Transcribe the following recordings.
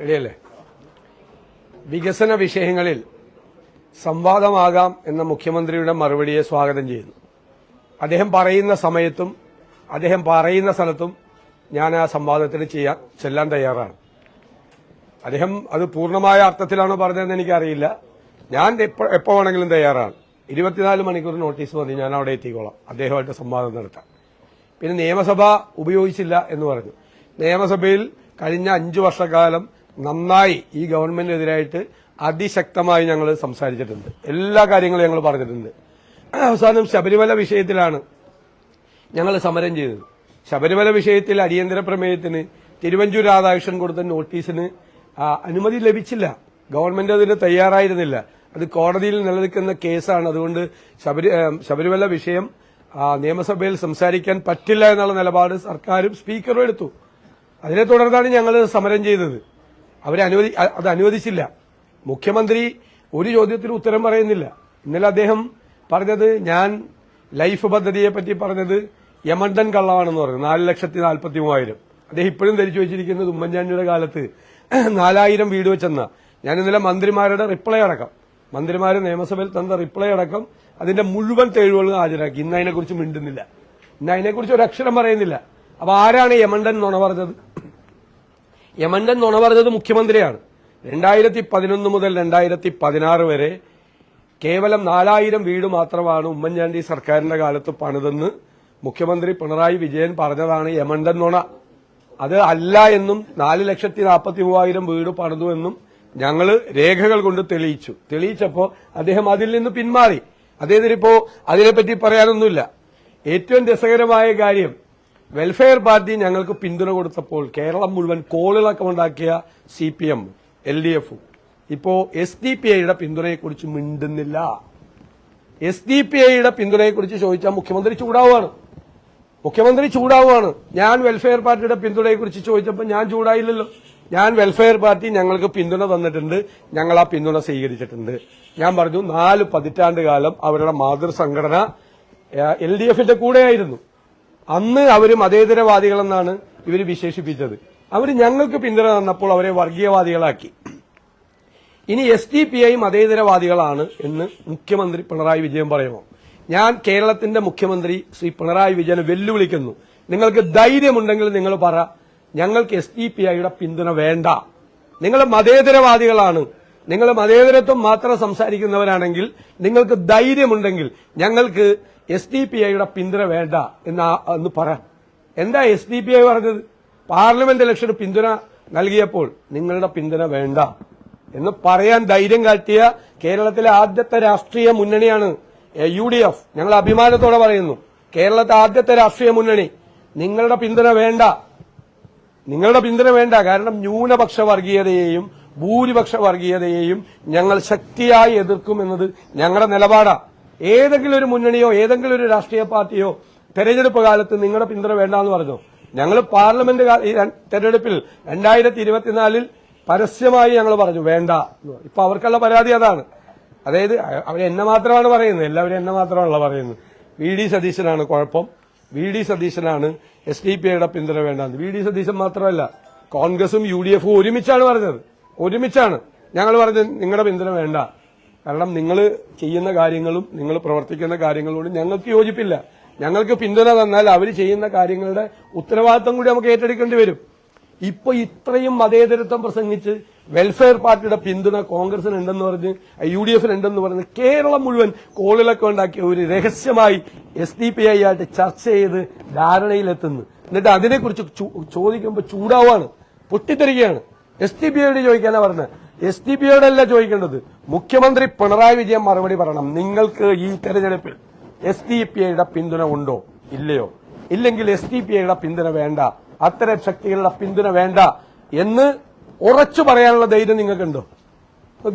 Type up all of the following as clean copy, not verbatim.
റെഡിയല്ലേ? വികസന വിഷയങ്ങളിൽ സംവാദമാകാം എന്ന മുഖ്യമന്ത്രിയുടെ മറുപടിയെ സ്വാഗതം ചെയ്യുന്നു. അദ്ദേഹം പറയുന്ന സമയത്തും അദ്ദേഹം പറയുന്ന സ്ഥലത്തും ഞാൻ ആ സംവാദത്തിന് ചെല്ലാൻ തയ്യാറാണ്. അദ്ദേഹം അത് പൂർണ്ണമായ അർത്ഥത്തിലാണോ പറഞ്ഞതെന്ന് എനിക്കറിയില്ല. ഞാൻ എപ്പോ വേണമെങ്കിലും തയ്യാറാണ്. 24 മണിക്കൂർ നോട്ടീസ് മതി, ഞാൻ അവിടെ എത്തിക്കോളാം അദ്ദേഹമായിട്ട് സംവാദം നടത്താൻ. പിന്നെ നിയമസഭ ഉപയോഗിച്ചില്ല എന്ന് പറഞ്ഞു. നിയമസഭയിൽ കഴിഞ്ഞ 5 വർഷക്കാലം നന്നായി ഈ ഗവൺമെന്റിനെതിരായിട്ട് അതിശക്തമായി ഞങ്ങൾ സംസാരിച്ചിട്ടുണ്ട്. എല്ലാ കാര്യങ്ങളും ഞങ്ങൾ പറഞ്ഞിട്ടുണ്ട്. അവസാനം ശബരിമല വിഷയത്തിലാണ് ഞങ്ങൾ സമരം ചെയ്തത്. ശബരിമല വിഷയത്തിൽ അടിയന്തര പ്രമേയത്തിന് തിരുവഞ്ചൂർ രാധാകൃഷ്ണൻ കൊടുത്ത നോട്ടീസിന് അനുമതി ലഭിച്ചില്ല. ഗവൺമെന്റ് അതിന് തയ്യാറായിരുന്നില്ല. അത് കോടതിയിൽ നിലനിൽക്കുന്ന കേസാണ്. അതുകൊണ്ട് ശബരിമല വിഷയം നിയമസഭയിൽ സംസാരിക്കാൻ പറ്റില്ല എന്നുള്ള നിലപാട് സർക്കാരും സ്പീക്കറും എടുത്തു. അതിനെ തുടർന്നാണ് ഞങ്ങൾ സമരം ചെയ്തത്. അത് അനുവദിച്ചില്ല. മുഖ്യമന്ത്രി ഒരു ചോദ്യത്തിന് ഉത്തരം പറയുന്നില്ല. ഇന്നലെ അദ്ദേഹം പറഞ്ഞത്, ഞാൻ ലൈഫ് പദ്ധതിയെ പറ്റി പറഞ്ഞത് യമണ്ടൻ കള്ളമാണെന്ന് പറഞ്ഞു. 4,43,000. അദ്ദേഹം ഇപ്പോഴും ധരിച്ചു വെച്ചിരിക്കുന്നത് ഉമ്മൻചാണ്ടിയുടെ കാലത്ത് 4,000 വീട് വെച്ചെന്ന. ഞാൻ ഇന്നലെ മന്ത്രിമാരുടെ റിപ്ലൈ അടക്കം, മന്ത്രിമാര് നിയമസഭയിൽ തന്ന റിപ്ലൈ അടക്കം അതിന്റെ മുഴുവൻ തെളിവുകളും ഹാജരാക്കി. ഇന്ന് അതിനെക്കുറിച്ച് മിണ്ടുന്നില്ല. ഇന്ന് അതിനെക്കുറിച്ച് ഒരു അക്ഷരം പറയുന്നില്ല. അപ്പൊ ആരാണ് യമണ്ടൻ നുണ പറഞ്ഞത്? യമണ്ടൻ നുണ പറഞ്ഞത് മുഖ്യമന്ത്രിയാണ്. 2011 മുതൽ 2016 വരെ കേവലം 4,000 വീട് മാത്രമാണ് ഉമ്മൻചാണ്ടി സർക്കാരിന്റെ കാലത്ത് പണിതെന്ന് മുഖ്യമന്ത്രി പിണറായി വിജയൻ പറഞ്ഞതാണ് യമണ്ടൻ നുണ. അത് അല്ല എന്നും 4,43,000 വീട് പണിതു എന്നും ഞങ്ങൾ രേഖകൾ കൊണ്ട് തെളിയിച്ചപ്പോ അദ്ദേഹം അതിൽ നിന്ന് പിന്മാറി. അദ്ദേഹത്തിനിപ്പോ അതിനെപ്പറ്റി പറയാനൊന്നുമില്ല. ഏറ്റവും രസകരമായ കാര്യം, വെൽഫെയർ പാർട്ടി ഞങ്ങൾക്ക് പിന്തുണ കൊടുത്തപ്പോൾ കേരളം മുഴുവൻ കോളിളക്കമുണ്ടാക്കിയ CPM, LDF ഇപ്പോ SDPIയുടെ പിന്തുണയെക്കുറിച്ച് മിണ്ടുന്നില്ല. SDPIയുടെ പിന്തുണയെക്കുറിച്ച് ചോദിച്ചാൽ മുഖ്യമന്ത്രി ചൂടാവുകയാണ്. ഞാൻ വെൽഫെയർ പാർട്ടിയുടെ പിന്തുണയെക്കുറിച്ച് ചോദിച്ചപ്പോൾ ഞാൻ ചൂടായില്ലല്ലോ. ഞാൻ വെൽഫെയർ പാർട്ടി ഞങ്ങൾക്ക് പിന്തുണ തന്നിട്ടുണ്ട്, ഞങ്ങൾ ആ പിന്തുണ സ്വീകരിച്ചിട്ടുണ്ട്. ഞാൻ പറഞ്ഞു 4 പതിറ്റാണ്ട് കാലം അവരുടെ മാതൃസംഘടന LDFന്റെ കൂടെയായിരുന്നു. അന്ന് അവര് മതേതരവാദികളെന്നാണ് ഇവര് വിശേഷിപ്പിച്ചത്. അവര് ഞങ്ങൾക്ക് പിന്തുണ തന്നപ്പോൾ അവരെ വർഗീയവാദികളാക്കി. ഇനി SDPI മതേതരവാദികളാണ് എന്ന് മുഖ്യമന്ത്രി പിണറായി വിജയൻ പറയുമോ? ഞാൻ കേരളത്തിന്റെ മുഖ്യമന്ത്രി ശ്രീ പിണറായി വിജയനെ വെല്ലുവിളിക്കുന്നു. നിങ്ങൾക്ക് ധൈര്യമുണ്ടെങ്കിൽ നിങ്ങൾ പറ, ഞങ്ങൾക്ക് SDPIയുടെ പിന്തുണ വേണ്ട. നിങ്ങൾ മതേതരവാദികളാണ്, നിങ്ങൾ മതേതരത്വം മാത്രം സംസാരിക്കുന്നവരാണെങ്കിൽ നിങ്ങൾക്ക് ധൈര്യമുണ്ടെങ്കിൽ ഞങ്ങൾക്ക് SDPIയുടെ പിന്തുണ വേണ്ട എന്ന് പറ. എന്താ SDPI പറഞ്ഞത്? പാർലമെന്റ് ഇലക്ഷന് പിന്തുണ നൽകിയപ്പോൾ നിങ്ങളുടെ പിന്തുണ വേണ്ട എന്ന് പറയാൻ ധൈര്യം കാട്ടിയ കേരളത്തിലെ ആദ്യത്തെ രാഷ്ട്രീയ മുന്നണിയാണ് UDF. ഞങ്ങൾ അഭിമാനത്തോടെ പറയുന്നു, കേരളത്തെ ആദ്യത്തെ രാഷ്ട്രീയ മുന്നണി. നിങ്ങളുടെ പിന്തുണ വേണ്ട. കാരണം ന്യൂനപക്ഷ വർഗീയതയെയും ഭൂരിപക്ഷ വർഗീയതയെയും ഞങ്ങൾ ശക്തിയായി എതിർക്കുമെന്നത് ഞങ്ങളുടെ നിലപാടാ. ഏതെങ്കിലും ഒരു മുന്നണിയോ ഏതെങ്കിലും ഒരു രാഷ്ട്രീയ പാർട്ടിയോ തെരഞ്ഞെടുപ്പ് കാലത്ത് നിങ്ങളുടെ പിന്തുണ വേണ്ടെന്ന് പറഞ്ഞു. ഞങ്ങൾ പാർലമെന്റ് തെരഞ്ഞെടുപ്പിൽ 2024 പരസ്യമായി ഞങ്ങൾ പറഞ്ഞു വേണ്ട. ഇപ്പൊ അവർക്കുള്ള പരാതി അതാണ്. അതായത് അവരെന്നെ മാത്രമാണ് പറയുന്നത്, എല്ലാവരും എന്നെ മാത്രമാണല്ലോ പറയുന്നത്. VD സതീശനാണ് കുഴപ്പം, VD സതീശനാണ് SDPIയുടെ പിന്തുണ വേണ്ടെന്ന്. VD സതീശൻ മാത്രമല്ല, കോൺഗ്രസും UDFും ഒരുമിച്ചാണ് പറഞ്ഞത്. ഞങ്ങൾ പറഞ്ഞത് നിങ്ങളുടെ പിന്തുണ വേണ്ട. കാരണം നിങ്ങൾ ചെയ്യുന്ന കാര്യങ്ങളും നിങ്ങൾ പ്രവർത്തിക്കുന്ന കാര്യങ്ങളോട് ഞങ്ങൾക്ക് യോജിപ്പില്ല. ഞങ്ങൾക്ക് പിന്തുണ തന്നാൽ അവർ ചെയ്യുന്ന കാര്യങ്ങളുടെ ഉത്തരവാദിത്തം കൂടി നമുക്ക് ഏറ്റെടുക്കേണ്ടി വരും. ഇപ്പൊ ഇത്രയും മതേതരത്വം പ്രസംഗിച്ച് വെൽഫെയർ പാർട്ടിയുടെ പിന്തുണ കോൺഗ്രസിന് ഉണ്ടെന്ന് പറഞ്ഞ് UDFിന് ഉണ്ടെന്ന് പറഞ്ഞ് കേരളം മുഴുവൻ കോളിളക്കം ഉണ്ടാക്കി ഒരു രഹസ്യമായി SDPI ആയിട്ട് ചർച്ച ചെയ്ത് ധാരണയിലെത്തുന്നു. എന്നിട്ട് അതിനെക്കുറിച്ച് ചോദിക്കുമ്പോൾ ചൂടാവാണ്, പൊട്ടിത്തെറിക്കുകയാണ്. SDPIയോട് ചോദിക്കാനാ പറഞ്ഞത്. SDPIയോടല്ല ചോദിക്കേണ്ടത്, മുഖ്യമന്ത്രി പിണറായി വിജയൻ മറുപടി പറയണം. നിങ്ങൾക്ക് ഈ തെരഞ്ഞെടുപ്പിൽ SDPIയുടെ പിന്തുണ ഉണ്ടോ ഇല്ലയോ? ഇല്ലെങ്കിൽ SDPIയുടെ പിന്തുണ വേണ്ട, അത്തരം ശക്തികളുടെ പിന്തുണ വേണ്ട എന്ന് ഉറച്ചു പറയാനുള്ള ധൈര്യം നിങ്ങൾക്കുണ്ടോ?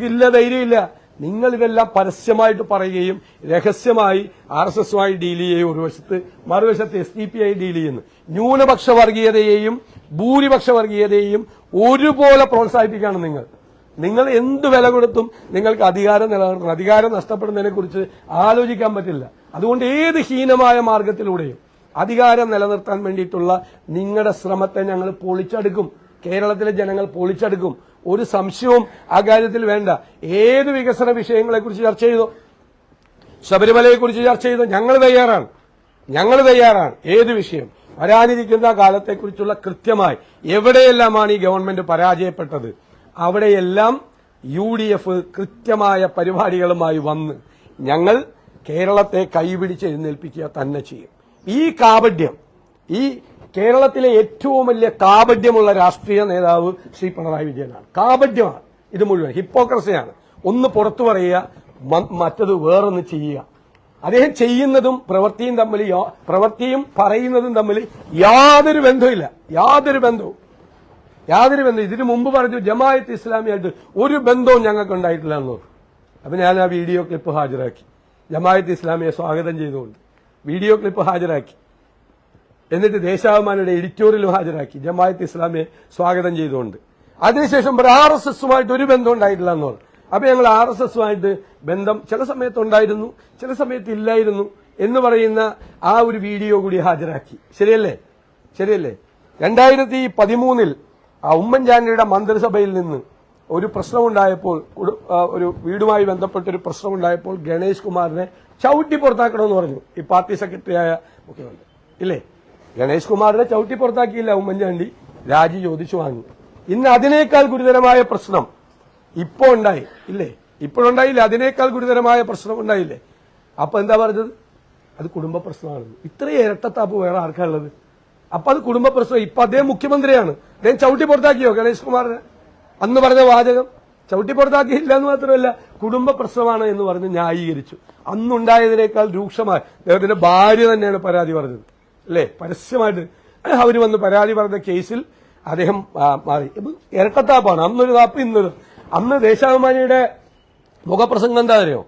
ഇല്ല, ധൈര്യമില്ല. നിങ്ങൾ ഇതെല്ലാം പരസ്യമായിട്ട് പറയുകയും രഹസ്യമായി RSSുമായി ഡീൽ ചെയ്യുകയും ഒരു വശത്ത്, മറുവശത്ത് SDPI ഡീൽ ചെയ്യുന്നു. ന്യൂനപക്ഷ വർഗീയതയെയും ഭൂരിപക്ഷ വർഗീയതയെയും ഒരുപോലെ പ്രോത്സാഹിപ്പിക്കുകയാണ് നിങ്ങൾ എന്ത് വില കൊടുത്തും നിങ്ങൾക്ക് അധികാരം നിലനിർത്തണം. അധികാരം നഷ്ടപ്പെടുന്നതിനെ കുറിച്ച് ആലോചിക്കാൻ പറ്റില്ല. അതുകൊണ്ട് ഏത് ഹീനമായ മാർഗത്തിലൂടെയും അധികാരം നിലനിർത്താൻ വേണ്ടിയിട്ടുള്ള നിങ്ങളുടെ ശ്രമത്തെ ഞങ്ങൾ പൊളിച്ചടുക്കും. കേരളത്തിലെ ജനങ്ങൾ പൊളിച്ചടുക്കും. ഒരു സംശയവും ആ കാര്യത്തിൽ വേണ്ട. ഏത് വികസന വിഷയങ്ങളെക്കുറിച്ച് ചർച്ച ചെയ്തോ, ശബരിമലയെക്കുറിച്ച് ചർച്ച ചെയ്തോ, ഞങ്ങൾ തയ്യാറാണ്. ഏത് വിഷയം, വരാനിരിക്കുന്ന കാലത്തെക്കുറിച്ചുള്ള കൃത്യമായി എവിടെയെല്ലാമാണ് ഈ ഗവൺമെന്റ് പരാജയപ്പെട്ടത് അവിടെയെല്ലാം UDF കൃത്യമായ പരിപാടികളുമായി വന്ന് ഞങ്ങൾ കേരളത്തെ കൈപിടിച്ച് എഴുന്നേൽപ്പിക്കുക തന്നെ ചെയ്യും. ഈ കാപഢ്യം, ഈ കേരളത്തിലെ ഏറ്റവും വലിയ കാപഢ്യമുള്ള രാഷ്ട്രീയ നേതാവ് ശ്രീ പിണറായി വിജയനാണ്. കാപഢ്യമാണ് ഇത് മുഴുവൻ, ഹിപ്പോക്രസിയാണ്. ഒന്ന് പുറത്തു പറയുക, മറ്റത് വേറൊന്ന് ചെയ്യുക. അദ്ദേഹം ചെയ്യുന്നതും പ്രവൃത്തിയും പറയുന്നതും തമ്മിൽ യാതൊരു ബന്ധവും. ഇതിനു മുമ്പ് പറഞ്ഞു ജമാഅത്ത് ഇസ്ലാമിയായിട്ട് ഒരു ബന്ധവും ഞങ്ങൾക്ക് ഉണ്ടായിട്ടില്ല എന്ന്. അപ്പൊ ഞാൻ ആ വീഡിയോ ക്ലിപ്പ് ഹാജരാക്കി, ജമാഅത്ത് ഇസ്ലാമിയെ സ്വാഗതം ചെയ്തുകൊണ്ട് വീഡിയോ ക്ലിപ്പ് ഹാജരാക്കി. എന്നിട്ട് ദേശാഭിമാനിയുടെ എഡിറ്റോറിയലും ഹാജരാക്കി, ജമാഅത്ത് ഇസ്ലാമിയെ സ്വാഗതം ചെയ്തുകൊണ്ട്. അതിനുശേഷം RSSുമായിട്ട് ഒരു ബന്ധം ഉണ്ടായിട്ടില്ല എന്ന് പറഞ്ഞു. അപ്പൊ ഞങ്ങൾ RSSുമായിട്ട് ബന്ധം ചില സമയത്ത് ഉണ്ടായിരുന്നു, ചില സമയത്ത് ഇല്ലായിരുന്നു എന്ന് പറയുന്ന ആ ഒരു വീഡിയോ കൂടി ഹാജരാക്കി. ശരിയല്ലേ? 2013 ഉമ്മൻചാണ്ടിയുടെ മന്ത്രിസഭയിൽ നിന്ന് ഒരു പ്രശ്നമുണ്ടായപ്പോൾ, ഒരു വീടുമായി ബന്ധപ്പെട്ടൊരു പ്രശ്നമുണ്ടായപ്പോൾ ഗണേഷ് കുമാറിനെ ചവിട്ടി പുറത്താക്കണമെന്ന് പറഞ്ഞു ഈ പാർട്ടി സെക്രട്ടറിയായ മുഖ്യമന്ത്രി. ഇല്ലേ? ഗണേഷ് കുമാറിനെ ചവിട്ടി പുറത്താക്കിയില്ല ഉമ്മൻചാണ്ടി, രാജി ചോദിച്ചു വാങ്ങി. ഇന്ന് അതിനേക്കാൾ ഗുരുതരമായ പ്രശ്നം ഇപ്പോ ഉണ്ടായി. ഇല്ലേ? ഇപ്പോഴുണ്ടായില്ലേ? അതിനേക്കാൾ ഗുരുതരമായ പ്രശ്നം ഉണ്ടായില്ലേ? അപ്പൊ എന്താ പറഞ്ഞത്? അത് കുടുംബ പ്രശ്നമാണ്. ഇത്രയും ഇരട്ടത്താപ്പ് വേറെ ആർക്കാണുള്ളത്? അപ്പൊ അത് കുടുംബ പ്രശ്നം. ഇപ്പൊ അദ്ദേഹം മുഖ്യമന്ത്രിയാണ്, അദ്ദേഹം ചവിട്ടി പുറത്താക്കിയോ ഗണേഷ് കുമാറിനെ? അന്ന് പറഞ്ഞ വാചകം ചവിട്ടി പുറത്താക്കിയില്ല എന്ന് മാത്രമല്ല, കുടുംബ പ്രശ്നമാണ് എന്ന് പറഞ്ഞ് ന്യായീകരിച്ചു. അന്നുണ്ടായതിനേക്കാൾ രൂക്ഷമായി അദ്ദേഹത്തിന്റെ ഭാര്യ തന്നെയാണ് പരാതി പറഞ്ഞത്. അല്ലേ? പരസ്യമായിട്ട് അവര് വന്ന് പരാതി പറഞ്ഞ കേസിൽ അദ്ദേഹം മാറി. ഇരട്ടത്താപ്പാണ്. അന്നൊരു താപ്പ്, ഇന്നൊരു. അന്ന് ദേശാഭിമാനിയുടെ മുഖപ്രസംഗം എന്താ അറിയോ?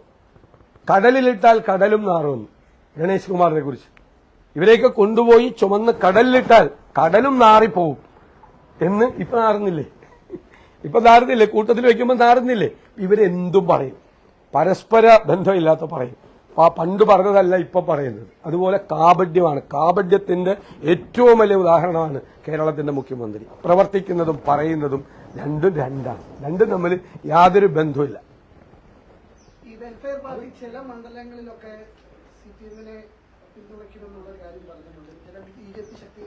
കടലിലിട്ടാൽ കടലും നാറുമെന്ന്, ഗണേഷ് കുമാറിനെ കുറിച്ച്. ഇവരെയൊക്കെ കൊണ്ടുപോയി ചുമന്ന് കടലിലിട്ടാൽ കടലും നാറിപ്പോവും എന്ന്. ഇപ്പൊ നാറുന്നില്ലേ? കൂട്ടത്തിൽ വെക്കുമ്പോൾ നാറുന്നില്ലേ? ഇവരെന്തും പറയും, പരസ്പര ബന്ധമില്ലാത്ത പറയും. പണ്ട് പറഞ്ഞതല്ല ഇപ്പൊ പറയുന്നത്. അതുപോലെ കാപഢ്യമാണ്. കാപഢ്യത്തിന്റെ ഏറ്റവും വലിയ ഉദാഹരണമാണ് കേരളത്തിന്റെ മുഖ്യമന്ത്രി. പ്രവർത്തിക്കുന്നതും പറയുന്നതും രണ്ടും തമ്മിൽ യാതൊരു ബന്ധവുമില്ല. ഈ വെൽഫെയർ പാർട്ടി ചില മണ്ഡലങ്ങളിലൊക്കെ CPM-നെ പിന്തുണയ്ക്കുമെന്നുള്ള കാര്യം പറഞ്ഞിട്ടുണ്ട്. ചില BJP ശക്തി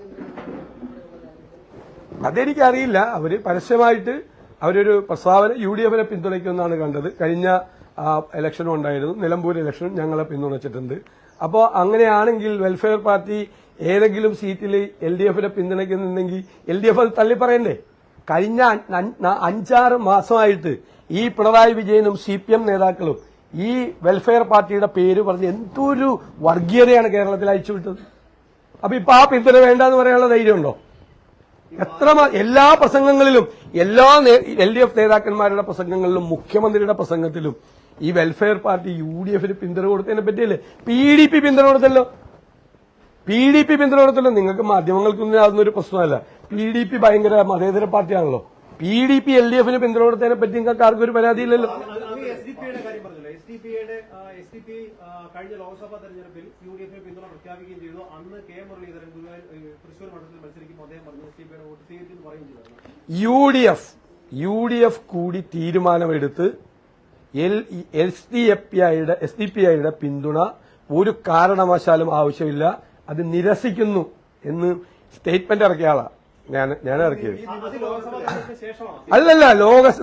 അതെനിക്കറിയില്ല. അവര് പരസ്യമായിട്ട് അവരൊരു പ്രസ്താവന UDF-നെ പിന്തുണയ്ക്കുമെന്നാണ് കണ്ടത്. കഴിഞ്ഞ ഇലക്ഷനും ഉണ്ടായിരുന്നു, നിലമ്പൂർ ഇലക്ഷനും ഞങ്ങളെ പിന്തുണച്ചിട്ടുണ്ട്. അപ്പോൾ അങ്ങനെയാണെങ്കിൽ വെൽഫെയർ പാർട്ടി ഏതെങ്കിലും സീറ്റിൽ LDF-നെ പിന്തുണയ്ക്കുന്നുണ്ടെങ്കിൽ LDF അത് തള്ളിപ്പറയണ്ടേ? കഴിഞ്ഞ 5-6 മാസമായിട്ട് ഈ പിണറായി വിജയനും CPM നേതാക്കളും ഈ വെൽഫെയർ പാർട്ടിയുടെ പേര് പറഞ്ഞ് എന്തൊരു വർഗീയതയാണ് കേരളത്തിൽ അയച്ചുവിട്ടത്. അപ്പൊ ഇപ്പൊ ആ പിന്തുണ വേണ്ടെന്ന് പറയാനുള്ള ധൈര്യമുണ്ടോ? എല്ലാ പ്രസംഗങ്ങളിലും, എല്ലാ LDF നേതാക്കന്മാരുടെ പ്രസംഗങ്ങളിലും, മുഖ്യമന്ത്രിയുടെ പ്രസംഗത്തിലും ഈ വെൽഫെയർ പാർട്ടി UDF-ന് പിന്തുണ കൊടുത്തതിനെ പറ്റിയല്ലേ? PDP പിന്തുണ കൊടുത്തല്ലോ. നിങ്ങൾക്ക് മാധ്യമങ്ങൾക്കൊന്നും അതൊന്നൊരു പ്രശ്നമല്ല. PDP ഭയങ്കര മതേതര പാർട്ടിയാണല്ലോ. PDP LDF-ന് പിന്തുണ കൊടുത്തതിനെ പറ്റി നിങ്ങൾക്ക് ആർക്കും ഒരു പരാതിയില്ലല്ലോ. SDP കഴിഞ്ഞ ലോക്സഭാ തെരഞ്ഞെടുപ്പിൽ UDF-ന് പിന്തുണ പ്രഖ്യാപിക്കുകയും ചെയ്തു. അന്ന് K മുരളീധരൻ തൃശൂർ മണ്ഡലത്തിൽ മത്സരിക്കുമ്പോൾ അദ്ദേഹം പറഞ്ഞു SDP-യുടെ വോട്ട് സ്വീകരിച്ചെന്ന് പറയുകയും ചെയ്തു. UDF കൂടി തീരുമാനമെടുത്ത് SDPIയുടെ പിന്തുണ ഒരു കാരണവശാലും ആവശ്യമില്ല, അത് നിരസിക്കുന്നു എന്ന് സ്റ്റേറ്റ്മെന്റ് ഇറക്കിയ ആളാ ഞാൻ ഇറക്കിയത്. അല്ലല്ല,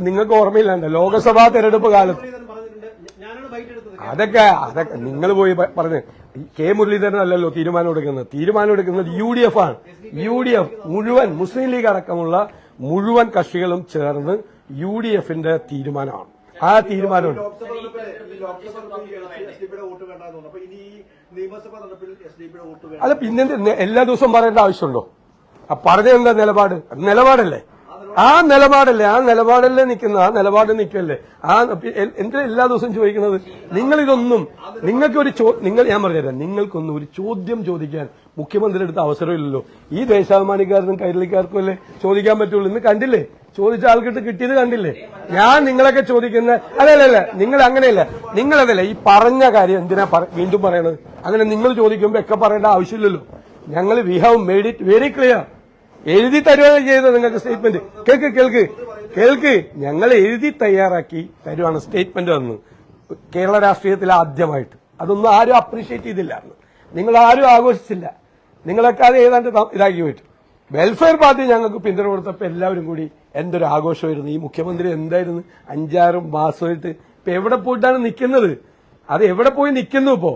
നിങ്ങൾക്ക് ഓർമ്മയില്ലാണ്ട് ലോകസഭാ തെരഞ്ഞെടുപ്പ് കാലത്ത് അതൊക്കെ നിങ്ങൾ പോയി പറഞ്ഞ് K മുരളീധരൻ അല്ലല്ലോ തീരുമാനം എടുക്കുന്നത് UDF ആണ്. UDF മുഴുവൻ മുസ്ലിം ലീഗ് അടക്കമുള്ള മുഴുവൻ കക്ഷികളും ചേർന്ന് UDF-ന്റെ തീരുമാനമാണ്. ആ തീരുമാനമുണ്ട്. അല്ല, പിന്നെ എല്ലാ ദിവസവും പറയേണ്ട ആവശ്യമുണ്ടോ? പറഞ്ഞ എന്താ നിലപാടല്ലേ? ആ നിലപാടല്ലേ നിൽക്കല്ലേ? എന്തിനാ എല്ലാ ദിവസവും ചോദിക്കുന്നത്? ഞാൻ പറഞ്ഞുതരാം, നിങ്ങൾക്കൊന്നും ഒരു ചോദ്യം ചോദിക്കാൻ മുഖ്യമന്ത്രി എടുത്ത അവസരമില്ലല്ലോ. ഈ ദേശാഭിമാനിക്കാർക്കും കൈരളിക്കാർക്കും അല്ലേ ചോദിക്കാൻ പറ്റുള്ളൂ. ഇന്ന് കണ്ടില്ലേ? ചോദിച്ച ആൾക്കിട്ട് കിട്ടിയത് കണ്ടില്ലേ? ഞാൻ നിങ്ങളൊക്കെ ചോദിക്കുന്ന അല്ലല്ല, നിങ്ങൾ അങ്ങനെയല്ല. നിങ്ങളതല്ല ഈ പറഞ്ഞ കാര്യം എന്തിനാ വീണ്ടും പറയണത്? അങ്ങനെ നിങ്ങൾ ചോദിക്കുമ്പോ ഒക്കെ പറയേണ്ട ആവശ്യമില്ലല്ലോ. We have made it very clear. എഴുതി തരുവാണ് ചെയ്തത് നിങ്ങൾക്ക് സ്റ്റേറ്റ്മെന്റ്. കേൾക്ക് കേൾക്ക്, ഞങ്ങൾ എഴുതി തയ്യാറാക്കി തരുവാണ് സ്റ്റേറ്റ്മെന്റ് വന്ന് കേരള രാഷ്ട്രീയത്തിൽ ആദ്യമായിട്ട്. അതൊന്നും ആരും അപ്രീഷിയേറ്റ് ചെയ്തില്ല, നിങ്ങൾ ആരും ആഘോഷിച്ചില്ല. നിങ്ങളൊക്കെ അത് ഏതാണ്ട് ഇതാക്കി പോയിട്ട് വെൽഫെയർ പാർട്ടി ഞങ്ങൾക്ക് പിന്തുണ കൊടുത്തപ്പോൾ എല്ലാവരും കൂടി എന്തൊരു ആഘോഷമായിരുന്നു. ഈ മുഖ്യമന്ത്രി എന്തായിരുന്നു 5-6 മാസമായിട്ട് ഇപ്പൊ എവിടെ പോയിട്ടാണ് നിൽക്കുന്നത്? അത് എവിടെ പോയി നിൽക്കുന്നു? ഇപ്പോ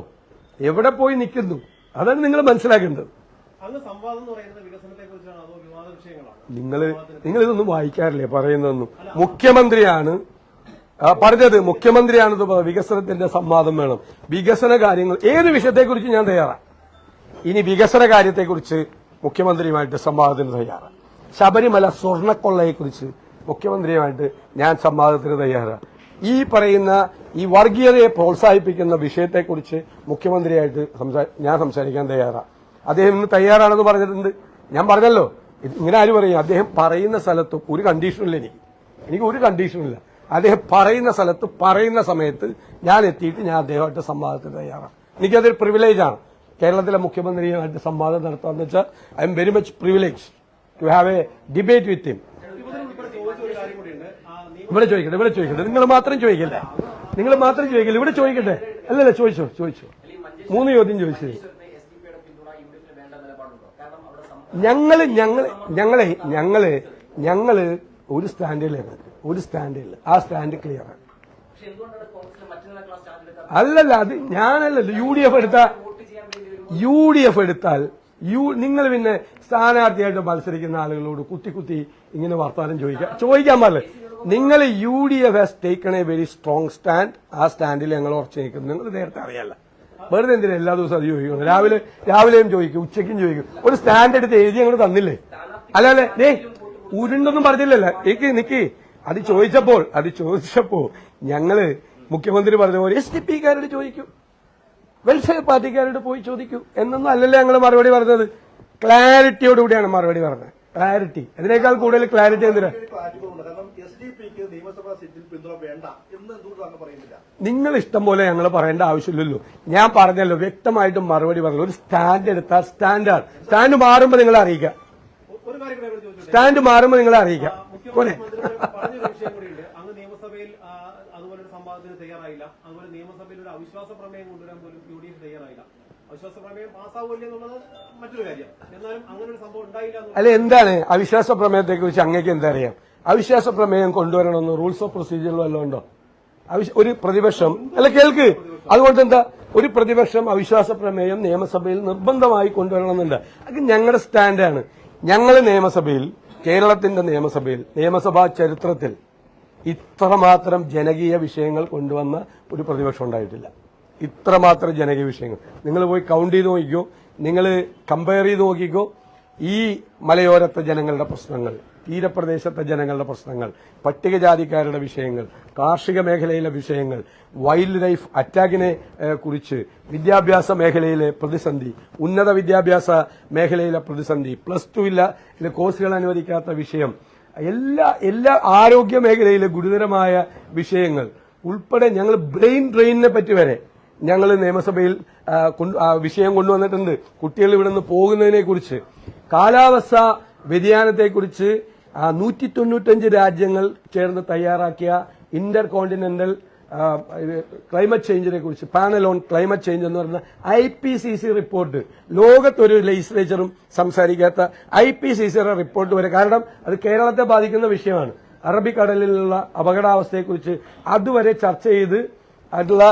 എവിടെ പോയി നിൽക്കുന്നു? അതാണ് നിങ്ങൾ മനസ്സിലാക്കേണ്ടത്. അങ്ങ് സംവാദം എന്ന് പറയുന്നത് വികസനത്തെ കുറിച്ചാണ് അതോ വിവാദ വിഷയങ്ങളാണ്? നിങ്ങൾ ഇതൊന്നും വായിക്കാറില്ലേ? പറയുന്നതൊന്നും മുഖ്യമന്ത്രിയാണ് പറഞ്ഞത്. മുഖ്യമന്ത്രിയാണ് വികസനത്തിന്റെ സംവാദം വേണം, വികസന കാര്യങ്ങൾ ഏത് വിഷയത്തെക്കുറിച്ച് ഞാൻ തയ്യാറാണ്. ഇനി വികസന കാര്യത്തെക്കുറിച്ച് മുഖ്യമന്ത്രിയുമായിട്ട് സംവാദത്തിന് തയ്യാറാണ്. ശബരിമല സ്വർണ്ണക്കൊള്ളയെക്കുറിച്ച് മുഖ്യമന്ത്രിയുമായിട്ട് ഞാൻ സംവാദത്തിന് തയ്യാറാണ്. ഈ പറയുന്ന ഈ വർഗീയതയെ പ്രോത്സാഹിപ്പിക്കുന്ന വിഷയത്തെക്കുറിച്ച് മുഖ്യമന്ത്രിയായിട്ട് ഞാൻ സംസാരിക്കാൻ തയ്യാറാണ്. അദ്ദേഹം ഇന്ന് തയ്യാറാണെന്ന് പറഞ്ഞിട്ടുണ്ട്. ഞാൻ പറഞ്ഞല്ലോ, ഇങ്ങനെ ആര് പറയും? അദ്ദേഹം പറയുന്ന സ്ഥലത്ത് ഒരു കണ്ടീഷനില്ല, എനിക്ക് ഒരു കണ്ടീഷനില്ല. അദ്ദേഹം പറയുന്ന സ്ഥലത്ത് പറയുന്ന സമയത്ത് ഞാൻ എത്തിയിട്ട് ഞാൻ അദ്ദേഹമായിട്ട് സംവാദത്തിന് തയ്യാറാണ്. എനിക്കതൊരു പ്രിവിലേജാണ് കേരളത്തിലെ മുഖ്യമന്ത്രിയുമായിട്ട് സംവാദം നടത്താന്ന് വെച്ചാൽ I am very much privilege to have a debate with him. ഇവിടെ ചോദിക്കട്ടെ, നിങ്ങൾ മാത്രം ചോദിക്കല്ലേ, ഇവിടെ ചോദിക്കട്ടെ. അല്ലല്ല, ചോദിച്ചോ. 3 ചോദ്യം ചോദിച്ചു. ഞങ്ങള് ഒരു സ്റ്റാൻഡില്ല, ആ സ്റ്റാൻഡ് ക്ലിയർ ആണ്. അല്ലല്ല, അത് ഞാനല്ലല്ലോ. UDF എടുത്താൽ നിങ്ങൾ പിന്നെ സ്ഥാനാർത്ഥിയായിട്ട് മത്സരിക്കുന്ന ആളുകളോട് കുത്തി ഇങ്ങനെ വർത്താനം ചോദിക്കാൻ പാടില്ല. നിങ്ങൾ UDF has taken A very strong stand. ആ സ്റ്റാൻഡിൽ ഞങ്ങൾ ഉറച്ചു നിൽക്കുന്നു. നിങ്ങൾ നേരത്തെ അറിയാല്ല, വെറുതെ എന്തിനാ എല്ലാ ദിവസവും അത് ചോദിക്കുന്നു? രാവിലെയും ചോദിക്കും, ഉച്ചയ്ക്കും ചോദിക്കും. ഒരു സ്റ്റാൻഡ് എടുത്ത് എഴുതി ഞങ്ങൾ തന്നില്ലേ? അല്ലേ ഉരുണ്ടൊന്നും പറഞ്ഞില്ലല്ലോ. നിക്ക് അത് ചോദിച്ചപ്പോ ഞങ്ങള് മുഖ്യമന്ത്രി പറഞ്ഞ പോലെ SDP-കാരോട് ചോദിക്കും, വെൽഫെയർ പാർട്ടിക്കാരോട് പോയി ചോദിക്കൂ എന്നൊന്നും അല്ലല്ലോ ഞങ്ങൾ മറുപടി പറഞ്ഞത്. ക്ലാരിറ്റിയോടുകൂടിയാണ് മറുപടി പറഞ്ഞത്. ക്ലാരിറ്റി, അതിനേക്കാൾ കൂടുതൽ ക്ലാരിറ്റി എന്തിനാ? നിങ്ങൾ ഇഷ്ടം പോലെ ഞങ്ങൾ പറയേണ്ട ആവശ്യമില്ലല്ലോ. ഞാൻ പറഞ്ഞല്ലോ, വ്യക്തമായിട്ടും മറുപടി പറഞ്ഞു. ഒരു സ്റ്റാൻഡ് എടുത്താൽ സ്റ്റാൻഡ് മാറുമ്പോൾ നിങ്ങളെ അറിയിക്കാം. നിയമസഭയിൽ അതുപോലെ സംവാദത്തിന് തയ്യാറായില്ല. അതുപോലെ നിയമസഭയിൽ ഒരു അവിശ്വാസ പ്രമേയം കൊണ്ടുവരാൻ പോലും UDF തയ്യാറായില്ല. അവിശ്വാസ പ്രമേയം പാസ്സാവില്ല എന്നുള്ളത് മറ്റൊരു കാര്യം. എന്നാലും അങ്ങനെ ഒരു സംഭവം ഉണ്ടായില്ല. അല്ല, എന്താണ് അവിശ്വാസ പ്രമേയത്തെ കുറിച്ച് അങ്ങേക്ക് എന്താ അറിയാം? അവിശ്വാസ പ്രമേയം കൊണ്ടുവരണമെന്ന് റൂൾസ് ഓഫ് പ്രൊസീജിയറിൽ വല്ലതും ഉണ്ടോ? ഒരു പ്രതിപക്ഷം കേൾക്ക്, അതുകൊണ്ട് എന്താ ഒരു പ്രതിപക്ഷം അവിശ്വാസ പ്രമേയം നിയമസഭയിൽ നിർബന്ധമായി കൊണ്ടുവരണമെന്നുണ്ട്. അത് ഞങ്ങളുടെ സ്റ്റാൻഡാണ്. ഞങ്ങൾ കേരളത്തിന്റെ നിയമസഭാ ചരിത്രത്തിൽ ഇത്രമാത്രം ജനകീയ വിഷയങ്ങൾ കൊണ്ടുവന്ന ഒരു പ്രതിപക്ഷം ഉണ്ടായിട്ടില്ല. ഇത്രമാത്രം ജനകീയ വിഷയങ്ങൾ നിങ്ങൾ പോയി കൗണ്ട് ചെയ്ത് നോക്കിക്കോ, നിങ്ങൾ കമ്പയർ ചെയ്ത് നോക്കിക്കോ. ഈ മലയോരത്തെ ജനങ്ങളുടെ പ്രശ്നങ്ങൾ, തീരപ്രദേശത്തെ ജനങ്ങളുടെ പ്രശ്നങ്ങൾ, പട്ടികജാതിക്കാരുടെ വിഷയങ്ങൾ, കാർഷിക മേഖലയിലെ വിഷയങ്ങൾ, വൈൽഡ് ലൈഫ് അറ്റാക്കിനെ കുറിച്ച്, വിദ്യാഭ്യാസ മേഖലയിലെ പ്രതിസന്ധി, ഉന്നത വിദ്യാഭ്യാസ മേഖലയിലെ പ്രതിസന്ധി, +2 കോഴ്സുകൾ അനുവദിക്കാത്ത വിഷയം, എല്ലാ ആരോഗ്യ മേഖലയിലെ ഗുരുതരമായ വിഷയങ്ങൾ ഉൾപ്പെടെ ഞങ്ങൾ ബ്രെയിൻ ഡ്രെയിനിനെ പറ്റി വരെ ഞങ്ങൾ നിയമസഭയിൽ വിഷയം കൊണ്ടുവന്നിട്ടുണ്ട്. കുട്ടികൾ ഇവിടെ നിന്ന് പോകുന്നതിനെ കുറിച്ച്, കാലാവസ്ഥ വ്യതിയാനത്തെക്കുറിച്ച് 195 രാജ്യങ്ങൾ ചേർന്ന് തയ്യാറാക്കിയ ഇന്റർ കോണ്ടിനെന്റൽ ക്ലൈമറ്റ് ചേഞ്ചിനെ കുറിച്ച്, പാനൽ ഓൺ ക്ലൈമറ്റ് ചേഞ്ച് എന്ന് പറയുന്ന IPCC റിപ്പോർട്ട്, ലോകത്തൊരു ലെജിസ്ലേച്ചറും സംസാരിക്കാത്ത IPCC റിപ്പോർട്ട് വരെ. കാരണം അത് കേരളത്തെ ബാധിക്കുന്ന വിഷയമാണ്. അറബിക്കടലിലുള്ള അപകടാവസ്ഥയെക്കുറിച്ച് അതുവരെ ചർച്ച ചെയ്ത് ആയിട്ടുള്ള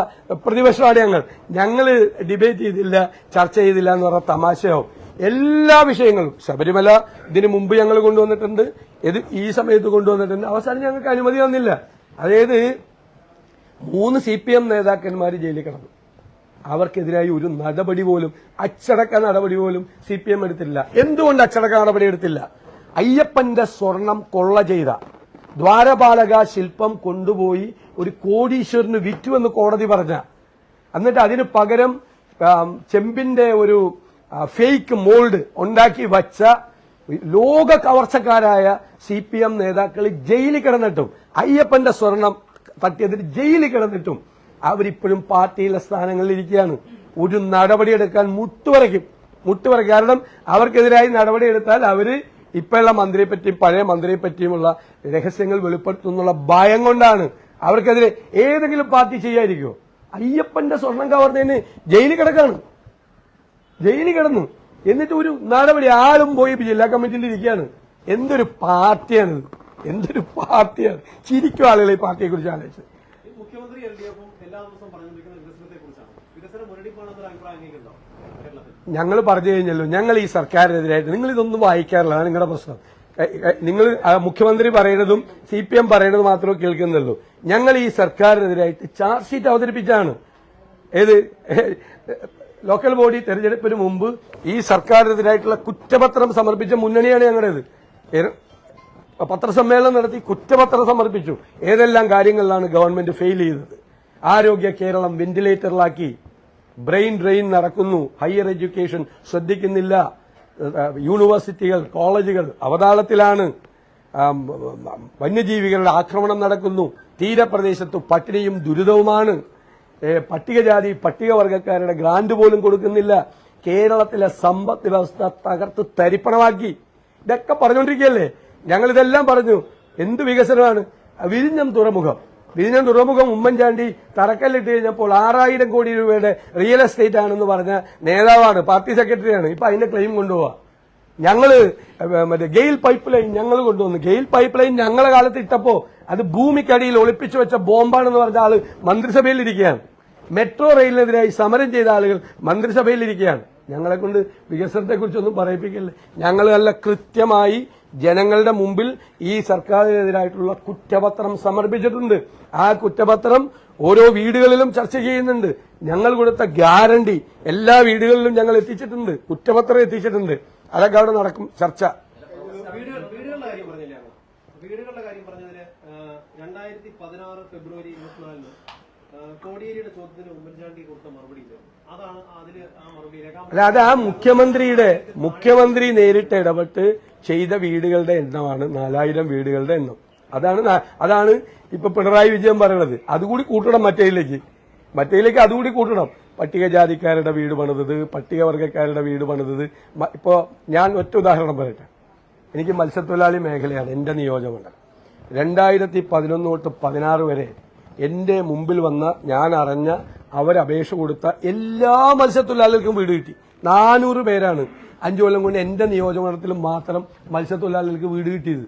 പ്രതിപക്ഷമാണ് ഞങ്ങൾ ഡിബേറ്റ് ചെയ്തില്ല, ചർച്ച ചെയ്തില്ല എന്ന് പറഞ്ഞ തമാശയാവും. എല്ലാ വിഷയങ്ങളും, ശബരിമല ഇതിനു മുമ്പ് ഞങ്ങൾ കൊണ്ടുവന്നിട്ടുണ്ട്, ഈ സമയത്ത് കൊണ്ടുവന്നിട്ടുണ്ട്. അവസാനം ഞങ്ങൾക്ക് അനുമതി വന്നില്ല. അതായത് 3 CPM നേതാക്കന്മാർ ജയിലിൽ കിടന്നു. അവർക്കെതിരായി ഒരു നടപടി പോലും, അച്ചടക്ക നടപടി പോലും CPM എടുത്തില്ല. എന്തുകൊണ്ട് അച്ചടക്ക നടപടി എടുത്തില്ല? അയ്യപ്പന്റെ സ്വർണം കൊള്ള ചെയ്ത ദ്വാരപാലക ശില്പം കൊണ്ടുപോയി ഒരു കോടീശ്വരന് വിറ്റുവെന്ന് കോടതി പറഞ്ഞ, എന്നിട്ട് അതിന് പകരം ചെമ്പിന്റെ ഒരു ഫേക്ക് മോൾഡ് ഉണ്ടാക്കി വച്ച ലോക കവർച്ചക്കാരായ CPM നേതാക്കൾ ജയിലിൽ കിടന്നിട്ടും, അയ്യപ്പന്റെ സ്വർണം തട്ടിയതിന് ജയിലിൽ കിടന്നിട്ടും അവരിപ്പോഴും പാർട്ടിയിലെ സ്ഥാനങ്ങളിൽ ഇരിക്കുകയാണ്. ഒരു നടപടിയെടുക്കാൻ മുട്ടുവരയ്ക്കും. കാരണം അവർക്കെതിരായി നടപടിയെടുത്താൽ അവര് ഇപ്പോഴുള്ള മന്ത്രിയെ പറ്റിയും പഴയ മന്ത്രിയെ പറ്റിയുമുള്ള രഹസ്യങ്ങൾ വെളിപ്പെടുത്തുന്നുള്ള ഭയം കൊണ്ടാണ്. അവർക്കെതിരെ ഏതെങ്കിലും പാർട്ടി ചെയ്യാതിരിക്കുമോ? അയ്യപ്പന്റെ സ്വർണം കവർന്നതിന് ജയിലിൽ കിടക്കാണ്, ജയിലിൽ കിടന്നു. എന്നിട്ട് ഒരു നടപടി ആളും പോയി ജില്ലാ കമ്മിറ്റിയിൽ ഇരിക്കുകയാണ്. എന്തൊരു പാർട്ടിയാണിത്, എന്തൊരു പാർട്ടിയാണ്. ചിരിക്കും ആളുകൾ ഈ പാർട്ടിയെ കുറിച്ച് ആലോചിച്ച്. മുഖ്യമന്ത്രി LDF എല്ലാ ദിവസവും പറഞ്ഞുകൊണ്ടിരിക്കുന്ന വികസനത്തെ കുറിച്ചാണ്. വികസനം മുരടിപ്പാണെന്നൊരു അഭിപ്രായം അംഗീകരിക്കുന്നുണ്ടോ കേരളത്തിൽ? ഞങ്ങൾ പറഞ്ഞു കഴിഞ്ഞല്ലോ, ഞങ്ങൾ ഈ സർക്കാരിനെതിരായിട്ട് നിങ്ങൾ ഇതൊന്നും വായിക്കാറില്ല, അതാണ് നിങ്ങളുടെ പ്രശ്നം. നിങ്ങൾ മുഖ്യമന്ത്രി പറയുന്നതും CPM പറയുന്നതും മാത്രമേ കേൾക്കുന്നുള്ളൂ. ഞങ്ങൾ ഈ സർക്കാരിനെതിരായിട്ട് ചാർജ് ഷീറ്റ് അവതരിപ്പിച്ചാണ്. ഏത് ലോക്കൽ ബോഡി തെരഞ്ഞെടുപ്പിന് മുമ്പ് ഈ സർക്കാരിനെതിരായിട്ടുള്ള കുറ്റപത്രം സമർപ്പിച്ച മുന്നണിയാണ് ഞങ്ങളുടേത്. പത്രസമ്മേളനം നടത്തി കുറ്റപത്രം സമർപ്പിച്ചു. ഏതെല്ലാം കാര്യങ്ങളിലാണ് ഗവൺമെന്റ് ഫെയിൽ ചെയ്തത്. ആരോഗ്യ കേരളം വെന്റിലേറ്ററിലാക്കി, ബ്രെയിൻ ഡ്രെയിൻ നടക്കുന്നു, ഹയർ എഡ്യൂക്കേഷൻ ശ്രദ്ധിക്കുന്നില്ല, യൂണിവേഴ്സിറ്റികൾ കോളേജുകൾ അവതാളത്തിലാണ്, വന്യജീവികളുടെ ആക്രമണം നടക്കുന്നു, തീരപ്രദേശത്ത് പട്ടിണിയും ദുരിതവുമാണ്, പട്ടികജാതി പട്ടികവർഗക്കാരുടെ ഗ്രാന്റ് പോലും കൊടുക്കുന്നില്ല, കേരളത്തിലെ സമ്പദ് വ്യവസ്ഥ തകർത്ത് തരിപ്പണമാക്കി. ഇതൊക്കെ പറഞ്ഞുകൊണ്ടിരിക്കുകയല്ലേ. ഞങ്ങളിതെല്ലാം പറഞ്ഞു. എന്ത് വികസനമാണ്? വിഴിഞ്ഞം തുറമുഖം ഉമ്മൻചാണ്ടി തറക്കല്ലിട്ട് കഴിഞ്ഞപ്പോൾ 6000 കോടി രൂപയുടെ റിയൽ എസ്റ്റേറ്റ് ആണെന്ന് പറഞ്ഞ നേതാവാണ്, പാർട്ടി സെക്രട്ടറിയാണ്. ഇപ്പൊ അതിന്റെ ക്ലെയിം കൊണ്ടുപോവാ. ഞങ്ങള് മറ്റേ ഗെയിൽ പൈപ്പ് ലൈൻ ഞങ്ങൾ കൊണ്ടുവന്നു. ഗെയിൽ പൈപ്പ് ലൈൻ ഞങ്ങളെ കാലത്ത് ഇട്ടപ്പോ അത് ഭൂമിക്കടിയിൽ ഒളിപ്പിച്ചു വെച്ച ബോംബാണെന്ന് പറഞ്ഞ ആള് മന്ത്രിസഭയിൽ ഇരിക്കുകയാണ്. മെട്രോ റെയിലിനെതിരായി സമരം ചെയ്ത ആളുകൾ മന്ത്രിസഭയിൽ ഇരിക്കുകയാണ്. ഞങ്ങളെ കൊണ്ട് വികസനത്തെക്കുറിച്ചൊന്നും പറയിപ്പിക്കില്ല. ഞങ്ങൾ നല്ല കൃത്യമായി ജനങ്ങളുടെ മുമ്പിൽ ഈ സർക്കാരിനെതിരായിട്ടുള്ള കുറ്റപത്രം സമർപ്പിച്ചിട്ടുണ്ട്. ആ കുറ്റപത്രം ഓരോ വീടുകളിലും ചർച്ച ചെയ്യുന്നുണ്ട്. ഞങ്ങൾ കൊടുത്ത ഗ്യാരണ്ടി എല്ലാ വീടുകളിലും ഞങ്ങൾ എത്തിച്ചിട്ടുണ്ട്, കുറ്റപത്രം എത്തിച്ചിട്ടുണ്ട്. അതൊക്കെ അവിടെ നടക്കും ചർച്ച. വീടുകളുടെ കാര്യം പറഞ്ഞതിന് 2016 ഫെബ്രുവരി 24 കോടിയേരിയുടെ ചോദ്യത്തിന് ഉമ്മൻചാണ്ടി കൊടുത്ത മറുപടി അതാണ് അതില് ആ മറുപടി അല്ല, അത് ആ മുഖ്യമന്ത്രി നേരിട്ട് ഇടപെട്ട് ചെയ്ത വീടുകളുടെ എണ്ണമാണ് 4000 വീടുകളുടെ എണ്ണം. അതാണ് ഇപ്പൊ പിണറായി വിജയൻ പറയുന്നത്. അതുകൂടി കൂട്ടണം മറ്റേതിലേക്ക് അതുകൂടി കൂട്ടണം. പട്ടികജാതിക്കാരുടെ വീട് പണിതത്, പട്ടികവർഗക്കാരുടെ വീട് പണിതത്. ഇപ്പോ ഞാൻ ഒറ്റ ഉദാഹരണം പറയട്ടെ. എനിക്ക് മത്സ്യത്തൊഴിലാളി മേഖലയാണ് എന്റെ നിയോജകമണ്ഡലം. 2011 തൊട്ട് 16 വരെ എന്റെ മുമ്പിൽ വന്ന, ഞാൻ അറിഞ്ഞ, അവരപേക്ഷ കൊടുത്ത എല്ലാ മത്സ്യത്തൊഴിലാളികൾക്കും വീട് കിട്ടി. 400 പേരാണ് 5 കൊല്ലം കൊണ്ട് എന്റെ നിയോജകമണ്ഡലത്തിൽ മാത്രം മത്സ്യത്തൊഴിലാളികൾക്ക് വീട് കിട്ടിയത്.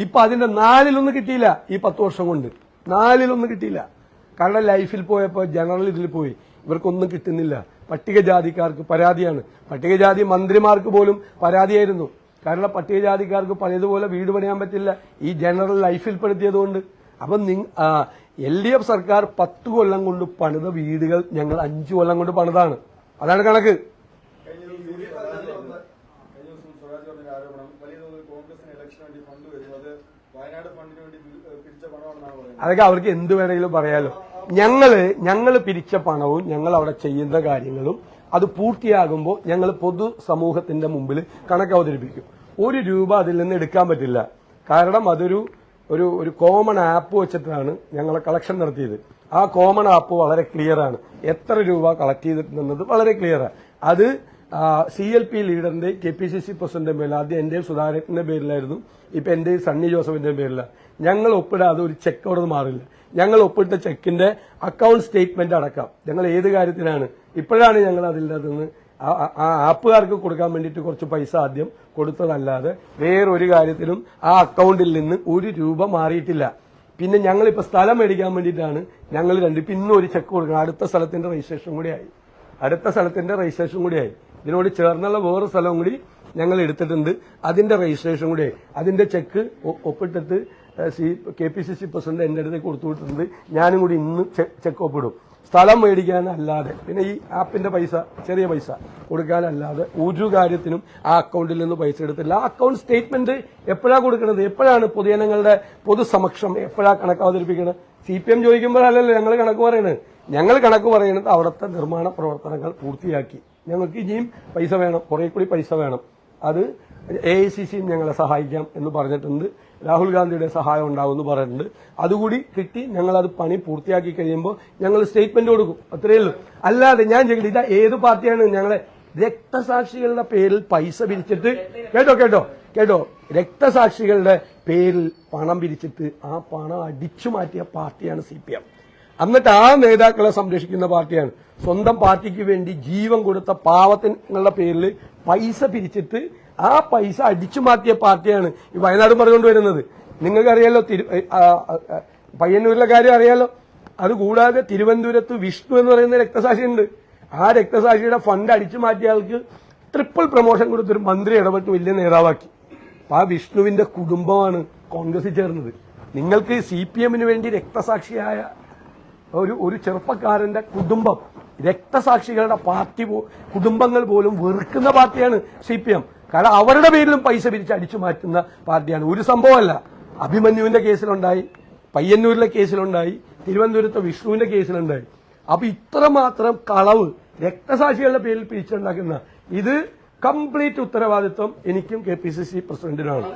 ഇപ്പൊ അതിന്റെ 4-1 കിട്ടിയില്ല. ഈ 10 വർഷം കൊണ്ട് 4-1 കിട്ടിയില്ല. കാരണം ലൈഫിൽ പോയപ്പോ ജനറൽ ഇതിൽ പോയി, ഇവർക്കൊന്നും കിട്ടുന്നില്ല. പട്ടികജാതിക്കാർക്ക് പരാതിയാണ്. പട്ടികജാതി മന്ത്രിമാർക്ക് പോലും പരാതിയായിരുന്നു. കാരണം പട്ടികജാതിക്കാർക്ക് പഴയതുപോലെ വീട് പണിയാൻ പറ്റില്ല, ഈ ജനറൽ ലൈഫിൽ പെടുത്തിയതുകൊണ്ട്. അപ്പൊ LDF സർക്കാർ 10 കൊല്ലം കൊണ്ട് പണിത വീടുകൾ ഞങ്ങൾ 5 കൊല്ലം കൊണ്ട് പണിതാണ്. അതാണ് കണക്ക്. അതൊക്കെ അവർക്ക് എന്ത് വേണമെങ്കിലും പറയാലോ. ഞങ്ങള് പിരിച്ച പണവും ഞങ്ങൾ അവിടെ ചെയ്യുന്ന കാര്യങ്ങളും അത് പൂർത്തിയാകുമ്പോൾ ഞങ്ങൾ പൊതുസമൂഹത്തിന്റെ മുമ്പിൽ കണക്ക് അവതരിപ്പിക്കും. 1 രൂപ അതിൽ നിന്ന് എടുക്കാൻ പറ്റില്ല. കാരണം അതൊരു കോമൺ ആപ്പ് വെച്ചിട്ടാണ് ഞങ്ങളെ കളക്ഷൻ നടത്തിയത്. ആ കോമൺ ആപ്പ് വളരെ ക്ലിയർ ആണ്. എത്ര രൂപ കളക്ട് ചെയ്തിട്ടുണ്ടെന്നത് വളരെ ക്ലിയറാണ്. അത് CLP ലീഡറിന്റെ KPCC പ്രസിഡന്റിന്റെ പേരിൽ, ആദ്യം എന്റെ സുധാകരന്റെ പേരിലായിരുന്നു, ഇപ്പൊ എന്റെ സണ്ണി ജോസഫിന്റെ പേരിലാണ്. ഞങ്ങൾ ഒപ്പിടാതെ ഒരു ചെക്ക് അവിടെ നിന്ന് മാറില്ല. ഞങ്ങൾ ഒപ്പിട്ട ചെക്കിന്റെ അക്കൌണ്ട് സ്റ്റേറ്റ്മെന്റ് അടക്കം ഞങ്ങൾ ഏത് കാര്യത്തിനാണ്, ഇപ്പോഴാണ് ഞങ്ങൾ അതിൻ്റെ നിന്ന് ആ ആപ്പുകാർക്ക് കൊടുക്കാൻ വേണ്ടിയിട്ട് കുറച്ച് പൈസ ആദ്യം കൊടുത്തതല്ലാതെ വേറൊരു കാര്യത്തിലും ആ അക്കൌണ്ടിൽ നിന്ന് 1 രൂപ മാറിയിട്ടില്ല. പിന്നെ ഞങ്ങളിപ്പോ സ്ഥലം മേടിക്കാൻ വേണ്ടിയിട്ടാണ് ഞങ്ങൾ ഇന്നും ഒരു ചെക്ക് കൊടുക്കണം. അടുത്ത സ്ഥലത്തിന്റെ രജിസ്ട്രേഷൻ കൂടിയായി. ഇതിനോട് ചേർന്നുള്ള വേറെ സ്ഥലവും കൂടി ഞങ്ങൾ എടുത്തിട്ടുണ്ട്. അതിന്റെ രജിസ്ട്രേഷൻ കൂടിയായി. അതിന്റെ ചെക്ക് ഒപ്പിട്ടിട്ട് KPCC പ്രസിഡന്റ് എന്റെ അടുത്തേക്ക് കൊടുത്തുവിട്ടിട്ടുണ്ട്. ഞാനും കൂടി ഇന്ന് ചെക്ക് ഒപ്പിടും. സ്ഥലം മേടിക്കാനല്ലാതെ, പിന്നെ ഈ ആപ്പിന്റെ പൈസ, ചെറിയ പൈസ കൊടുക്കാനല്ലാതെ ഒരു കാര്യത്തിനും ആ അക്കൌണ്ടിൽ നിന്ന് പൈസ എടുത്തില്ല. ആ അക്കൌണ്ട് സ്റ്റേറ്റ്മെന്റ് എപ്പോഴാണ് കൊടുക്കുന്നത്? എപ്പോഴാണ് പൊതുജനങ്ങളുടെ പൊതുസമക്ഷം എപ്പോഴാണ് കണക്ക് അവതരിപ്പിക്കുന്നത്? CPM ചോദിക്കുമ്പോഴല്ലല്ലോ ഞങ്ങൾ കണക്ക് പറയുന്നത്. ഞങ്ങൾ കണക്ക് പറയുന്നത് അവിടുത്തെ നിർമ്മാണ പ്രവർത്തനങ്ങൾ പൂർത്തിയാക്കി, ഞങ്ങൾക്ക് ഇനിയും പൈസ വേണം, കുറെ കൂടി പൈസ വേണം. അത് AICCയും ഞങ്ങളെ സഹായിക്കാം എന്ന് പറഞ്ഞിട്ടുണ്ട്. രാഹുൽ ഗാന്ധിയുടെ സഹായം ഉണ്ടാവുമെന്ന് പറഞ്ഞിട്ടുണ്ട്. അതുകൂടി കിട്ടി ഞങ്ങളത് പണി പൂർത്തിയാക്കി കഴിയുമ്പോൾ ഞങ്ങൾ സ്റ്റേറ്റ്മെന്റ് കൊടുക്കും. അത്രയേ ഉള്ളൂ. അല്ലാതെ ഞാൻ ചോദിക്കട്ടെ, ഇതാ ഏത് പാർട്ടിയാണ് ഞങ്ങളെ രക്തസാക്ഷികളുടെ പേരിൽ പൈസ പിരിച്ചിട്ട്, കേട്ടോ കേട്ടോ, രക്തസാക്ഷികളുടെ പേരിൽ പണം പിരിച്ചിട്ട് ആ പണം അടിച്ചു മാറ്റിയ പാർട്ടിയാണ് CPM. എന്നിട്ട് ആ നേതാക്കളെ സംരക്ഷിക്കുന്ന പാർട്ടിയാണ്. സ്വന്തം പാർട്ടിക്ക് വേണ്ടി ജീവൻ കൊടുത്ത പാവത്തിനുള്ള പേരിൽ പൈസ പിരിച്ചിട്ട് ആ പൈസ അടിച്ചു മാറ്റിയ പാർട്ടിയാണ് ഈ വയനാട് പറഞ്ഞുകൊണ്ട് വരുന്നത്. നിങ്ങൾക്കറിയാലോ, പയ്യന്നൂരിലെ കാര്യം അറിയാലോ. അതുകൂടാതെ തിരുവനന്തപുരത്ത് വിഷ്ണു എന്ന് പറയുന്ന രക്തസാക്ഷിയുണ്ട്. ആ രക്തസാക്ഷിയുടെ ഫണ്ട് അടിച്ചു മാറ്റിയ ആൾക്ക് ട്രിപ്പിൾ പ്രൊമോഷൻ കൊടുത്തൊരു മന്ത്രി ഇടപെട്ട് വലിയ നേതാവാക്കി. അപ്പൊ ആ വിഷ്ണുവിന്റെ കുടുംബമാണ് കോൺഗ്രസിൽ ചേർന്നത്. നിങ്ങൾക്ക് CPMന് വേണ്ടി രക്തസാക്ഷിയായ ഒരു ചെറുപ്പക്കാരന്റെ കുടുംബം, രക്തസാക്ഷികളുടെ പാർട്ടി കുടുംബങ്ങൾ പോലും വെറുക്കുന്ന പാർട്ടിയാണ് CPM. കാരണം അവരുടെ പേരിലും പൈസ പിരിച്ച് അടിച്ചു മാറ്റുന്ന പാർട്ടിയാണ്. ഒരു സംഭവമല്ല, അഭിമന്യുവിന്റെ കേസിലുണ്ടായി, പയ്യന്നൂരിലെ കേസിലുണ്ടായി, തിരുവനന്തപുരത്തെ വിഷ്ണുവിന്റെ കേസിലുണ്ടായി. അപ്പൊ ഇത്രമാത്രം കളവ് രക്തസാക്ഷികളുടെ പേരിൽ പിരിച്ചുണ്ടാക്കുന്ന ഇത് കംപ്ലീറ്റ് ഉത്തരവാദിത്വം എനിക്കും KPCC പ്രസിഡന്റിനാണ്.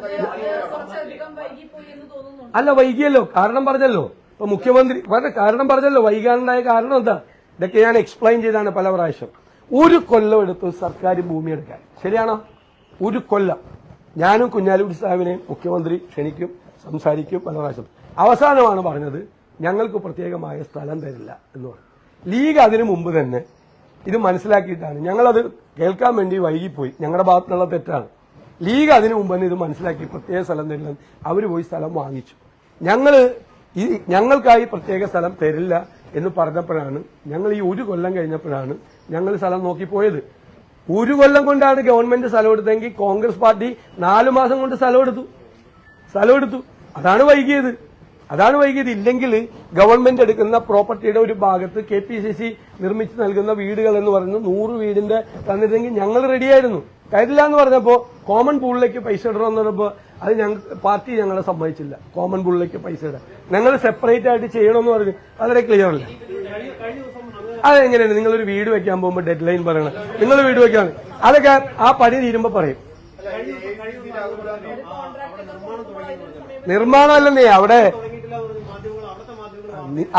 അല്ല, വൈകിയല്ലോ, കാരണം പറഞ്ഞല്ലോ. ഇപ്പൊ മുഖ്യമന്ത്രി കാരണം പറഞ്ഞല്ലോ, വൈകാനുണ്ടായ കാരണം എന്താ? ഇതൊക്കെ ഞാൻ എക്സ്പ്ലെയിൻ ചെയ്താണ് പല പ്രാവശ്യം. ഒരു കൊല്ലം എടുത്ത് സർക്കാർ ഭൂമി എടുക്കാൻ, ശരിയാണോ? ഒരു കൊല്ലം. ഞാനും കുഞ്ഞാലിക്കുട്ടി സാഹിബിനെയും മുഖ്യമന്ത്രി ക്ഷണിക്കും, സംസാരിക്കും പല പ്രാവശ്യം. അവസാനമാണ് പറഞ്ഞത് ഞങ്ങൾക്ക് പ്രത്യേകമായ സ്ഥലം തരില്ല എന്ന് പറഞ്ഞു. ലീഗ് അതിനു മുമ്പ് തന്നെ ഇത് മനസ്സിലാക്കിയിട്ടാണ്, ഞങ്ങളത് കേൾക്കാൻ വേണ്ടി വൈകിപ്പോയി, ഞങ്ങളുടെ ഭാഗത്തുനിന്നുള്ള തെറ്റാണ്. ലീഗ് അതിനു മുമ്പ് തന്നെ ഇത് മനസ്സിലാക്കി പ്രത്യേക സ്ഥലം തരില്ല, അവർ പോയി സ്ഥലം വാങ്ങിച്ചു. ഞങ്ങൾക്കായി പ്രത്യേക സ്ഥലം തരില്ല എന്ന് പറഞ്ഞപ്പോഴാണ് ഞങ്ങൾ ഈ ഒരു കൊല്ലം കഴിഞ്ഞപ്പോഴാണ് ഞങ്ങൾ സ്ഥലം നോക്കിപ്പോയത്. ഒരു കൊല്ലം കൊണ്ടാണ് ഗവൺമെന്റ് സ്ഥലം എടുത്തെങ്കിൽ കോൺഗ്രസ് പാർട്ടി 4 മാസം കൊണ്ട് സ്ഥലം എടുത്തു. അതാണ് വൈകിയത്. ഇല്ലെങ്കിൽ ഗവൺമെന്റ് എടുക്കുന്ന പ്രോപ്പർട്ടിയുടെ ഒരു ഭാഗത്ത് KPCC നിർമ്മിച്ച് നൽകുന്ന വീടുകൾ എന്ന് പറയുന്നത് 100 വീടിന്റെ തന്നിരുന്നെങ്കിൽ ഞങ്ങൾ റെഡിയായിരുന്നു. തരില്ല എന്ന് പറഞ്ഞപ്പോ കോമൺ പൂളിലേക്ക് പൈസ ഇടണമെന്ന് പറഞ്ഞപ്പോ അത് പാർട്ടി ഞങ്ങളെ സമ്മതിച്ചില്ല. കോമൺ പൂളിലേക്ക് പൈസ ഇടാൻ ഞങ്ങൾ സെപ്പറേറ്റ് ആയിട്ട് ചെയ്യണമെന്ന് പറഞ്ഞു. വളരെ ക്ലിയർ അല്ലേ? അതെങ്ങനെയാണ് നിങ്ങളൊരു വീട് വെക്കാൻ പോകുമ്പോൾ ഡെഡ് ലൈൻ പറയണം? നിങ്ങൾ വീട് വെക്കാൻ അതൊക്കെ ആ പണി തീരുമ്പോ പറയും. നിർമ്മാണമല്ലെന്നേ അവിടെ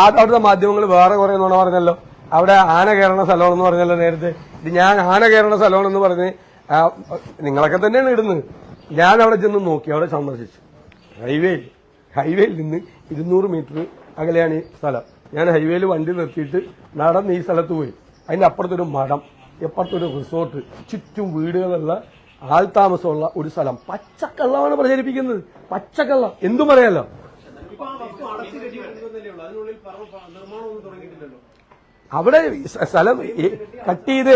അവിടുത്തെ മാധ്യമങ്ങൾ വേറെ കുറെ നുണ പറഞ്ഞല്ലോ. അവിടെ ആന കയറണ സ്ഥലമാണെന്ന് പറഞ്ഞല്ലോ നേരത്തെ. ഇത് ഞാൻ ആന കയറണ സ്ഥലമാണെന്ന് പറഞ്ഞ് നിങ്ങളൊക്കെ തന്നെയാണ് ഇടുന്നത്. ഞാൻ അവിടെ ചെന്ന് നോക്കി, അവിടെ സന്ദർശിച്ചു. ഹൈവേയിൽ നിന്ന് 200 മീറ്റർ അകലെയാണ് ഈ സ്ഥലം. ഞാൻ ഹൈവേയിൽ വണ്ടി നിർത്തിയിട്ട് നടന്ന് ഈ സ്ഥലത്ത് പോയി. അതിന്റെ അപ്പുറത്തൊരു മഠം, എപ്പുറത്തൊരു റിസോർട്ട്, ചുറ്റും വീടുകളുള്ള ആൾതാമസമുള്ള ഒരു സ്ഥലം. പച്ചക്കള്ളമാണ് പ്രചരിപ്പിക്കുന്നത്. പച്ചക്കള്ളം എന്തും പറയാലോ. അവിടെ സ്ഥലം കട്ട് ചെയ്ത്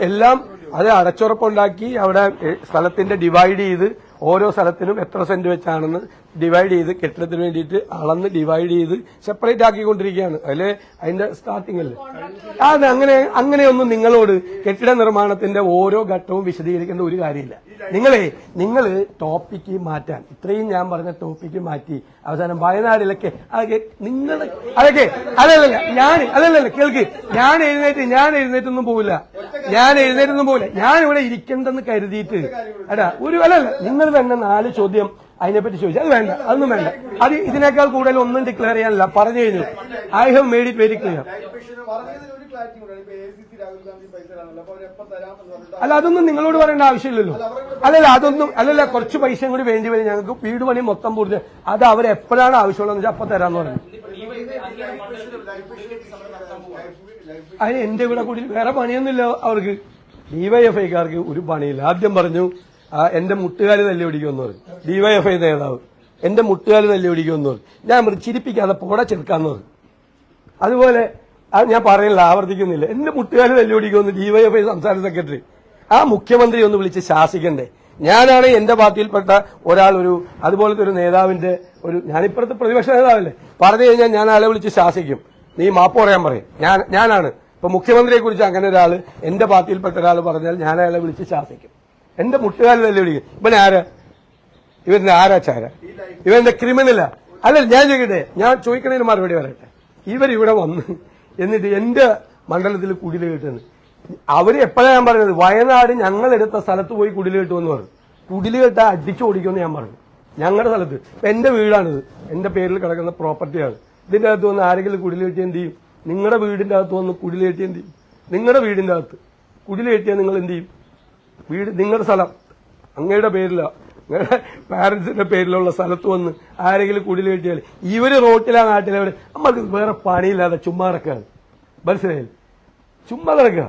എല്ലാം അത് അടച്ചുറപ്പുണ്ടാക്കി അവിടെ സ്ഥലത്തിന്റെ ഡിവൈഡ് ചെയ്ത് ഓരോ സ്ഥലത്തിനും എത്ര സെന്റ് വെച്ചാണെന്ന് ഡിവൈഡ് ചെയ്ത് കെട്ടിടത്തിന് വേണ്ടിയിട്ട് അളന്ന് ഡിവൈഡ് ചെയ്ത് സെപ്പറേറ്റ് ആക്കിക്കൊണ്ടിരിക്കുകയാണ്. അതിന്റെ സ്റ്റാർട്ടിംഗിൽ അങ്ങനെയൊന്നും നിങ്ങളോട് കെട്ടിട നിർമ്മാണത്തിന്റെ ഓരോ ഘട്ടവും വിശദീകരിക്കേണ്ട ഒരു കാര്യമില്ല. നിങ്ങൾ ടോപ്പിക്ക് മാറ്റാൻ ഇത്രയും ഞാൻ പറഞ്ഞ ടോപ്പിക്ക് മാറ്റി അവസാനം വയനാടിലൊക്കെ അതൊക്കെ അതല്ലല്ല കേൾക്ക്, ഞാൻ എഴുന്നേറ്റൊന്നും പോവില്ല. ഞാൻ ഇവിടെ ഇരിക്കണ്ടെന്ന് കരുതിയിട്ട് നിങ്ങൾ തന്നെ 4 ചോദ്യം അതിനെപ്പറ്റി ചോദിച്ചു. അത് വേണ്ട, അതൊന്നും വേണ്ട. അത് ഇതിനേക്കാൾ കൂടുതൽ ഒന്നും ഡിക്ലെയർ ചെയ്യാനല്ല, പറഞ്ഞു കഴിഞ്ഞു. I have made it very clear. അല്ല, അതൊന്നും നിങ്ങളോട് പറയേണ്ട ആവശ്യമില്ലല്ലോ. അല്ലല്ല കുറച്ച് പൈസയും കൂടി വേണ്ടി വരും ഞങ്ങൾക്ക് വീട് പണി മൊത്തം പൂർത്തി. അത് അവരെപ്പോഴാണ് ആവശ്യമുള്ളതെന്ന് വെച്ചാൽ അപ്പൊ തരാന്ന് പറഞ്ഞു. അതിന് എന്റെ ഇവിടെ കൂടി വേറെ പണിയൊന്നുമില്ല അവർക്ക്. ഡിവൈഎഫ്ഐക്കാർക്ക് ഒരു പണിയില്ല. ആദ്യം പറഞ്ഞു എന്റെ മുട്ടുകാല് തല്ലി പിടിക്കുമെന്ന് പറഞ്ഞു ഡിവൈഎഫ്ഐ നേതാവ്. എന്റെ മുട്ടുകാല് തല്ലി പിടിക്കുമെന്ന് പറഞ്ഞു. ഞാൻ ചിരിപ്പിക്കാതെ പോടെ ചെറുക്കാന്ന് പറഞ്ഞു. അതുപോലെ അത് ഞാൻ പറയുന്നില്ല, ആവർത്തിക്കുന്നില്ല. എന്റെ മുട്ടുകാല് തല്ലി പിടിക്കുമെന്ന് ഡിവൈഎഫ്ഐ സംസ്ഥാന സെക്രട്ടറി. ആ മുഖ്യമന്ത്രി ഒന്ന് വിളിച്ച് ശാസിക്കണ്ടേ? ഞാനാണ് എന്റെ പാർട്ടിയിൽപ്പെട്ട അതുപോലത്തെ ഒരു നേതാവിന്റെ ഞാനിപ്പുറത്തെ പ്രതിപക്ഷ നേതാവല്ലേ, പറഞ്ഞു കഴിഞ്ഞാൽ ഞാൻ ആളെ വിളിച്ച് ശാസിക്കും. നീ മാപ്പ് പറയാൻ പറയും. ഞാനാണ് ഇപ്പൊ മുഖ്യമന്ത്രിയെ കുറിച്ച് അങ്ങനെ ഒരാൾ എന്റെ പാർട്ടിയിൽപ്പെട്ട ഒരാൾ പറഞ്ഞാൽ ഞാൻ അയാളെ വിളിച്ച് ശാസിക്കും. എന്റെ മുട്ടുകാല് തല്ലി പിടിക്കും. ഇവന്റെ ആരാച്ചാര, ഇവന്റെ ക്രിമിനലാ. അല്ല, ഞാൻ ചോദിക്കണതിന് മറുപടി പറയട്ടെ. ഇവരിവിടെ വന്ന് എന്നിട്ട് എന്റെ മണ്ഡലത്തിൽ കുടില് കെട്ടുന്നു. അവര് എപ്പോഴാണ് ഞാൻ പറഞ്ഞത്, വയനാട് ഞങ്ങളെടുത്ത സ്ഥലത്ത് പോയി കുടില് കെട്ടുമെന്ന് പറഞ്ഞു. കുടില് കെട്ടാ അടിച്ചു ഓടിക്കുമെന്ന് ഞാൻ പറഞ്ഞു. ഞങ്ങളുടെ സ്ഥലത്ത് എന്റെ വീടാണിത്, എന്റെ പേരിൽ കിടക്കുന്ന പ്രോപ്പർട്ടിയാണ്. ഇതിന്റെ അകത്ത് വന്ന് ആരെങ്കിലും കുടില് കെട്ടി എന്ത് ചെയ്യും? നിങ്ങളുടെ വീടിന്റെ അകത്ത് വന്ന് കുടില് കെട്ടി എന്ത് ചെയ്യും? നിങ്ങളുടെ വീടിന്റെ അകത്ത് കുടില് കെട്ടിയാൽ നിങ്ങൾ എന്ത് ചെയ്യും? വീട് നിങ്ങളുടെ സ്ഥലം അങ്ങയുടെ പേരില, നിങ്ങളുടെ പാരന്റ്സിന്റെ പേരിലുള്ള സ്ഥലത്ത് വന്ന് ആരെങ്കിലും കുടിൽ കെട്ടിയാൽ ഇവര് റോട്ടിലാ നാട്ടിലെവിടെ നമ്മൾക്ക് വേറെ പണിയില്ലാതെ ചുമ്മാ നടക്കുകയാണ്. മനസ്സിലായില്ല, ചുമ്മാ നടക്കുക.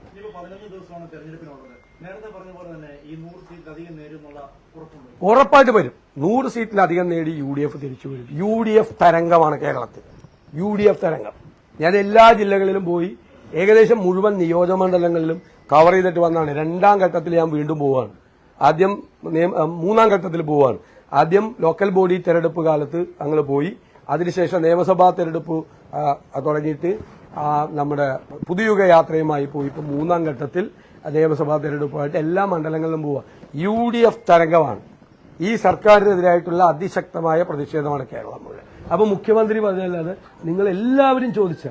ഇനിയിപ്പോ 11 ദിവസമാണ് തെരഞ്ഞെടുപ്പിനുള്ളത്. നേരത്തെ പറഞ്ഞ പോലെ തന്നെ ഈ 100 സീറ്റ് അധികം നേടുമെന്നുള്ള ഉറപ്പുണ്ട്. ഉറപ്പായിട്ട് വരും. 100 സീറ്റിലധികം നേടി UDF തിരിച്ചു വരും. UDF തരംഗമാണ് കേരളത്തിൽ. UDF തരംഗം. ഞാൻ എല്ലാ ജില്ലകളിലും പോയി ഏകദേശം മുഴുവൻ നിയോജകമണ്ഡലങ്ങളിലും കവർ ചെയ്തിട്ട് വന്നാണ്. 2ാം ഘട്ടത്തിൽ ഞാൻ വീണ്ടും പോവാണ്. ആദ്യം 3ാം ഘട്ടത്തിൽ പോവാണ്. ആദ്യം ലോക്കൽ ബോഡി തെരഞ്ഞെടുപ്പ് കാലത്ത് ഞങ്ങൾ പോയി. അതിനുശേഷം നിയമസഭാ തെരഞ്ഞെടുപ്പ് തുടങ്ങിയിട്ട് നമ്മുടെ പുതുയുഗ യാത്രയുമായി പോയി. ഇപ്പൊ 3ാം ഘട്ടത്തിൽ നിയമസഭാ തെരഞ്ഞെടുപ്പുമായിട്ട് എല്ലാ മണ്ഡലങ്ങളിലും പോവുക. UDF തരംഗമാണ്. ഈ സർക്കാരിനെതിരായിട്ടുള്ള അതിശക്തമായ പ്രതിഷേധമാണ് കേരളം മുഴുവൻ. അപ്പൊ മുഖ്യമന്ത്രി പറഞ്ഞല്ലാതെ നിങ്ങൾ എല്ലാവരും ചോദിച്ച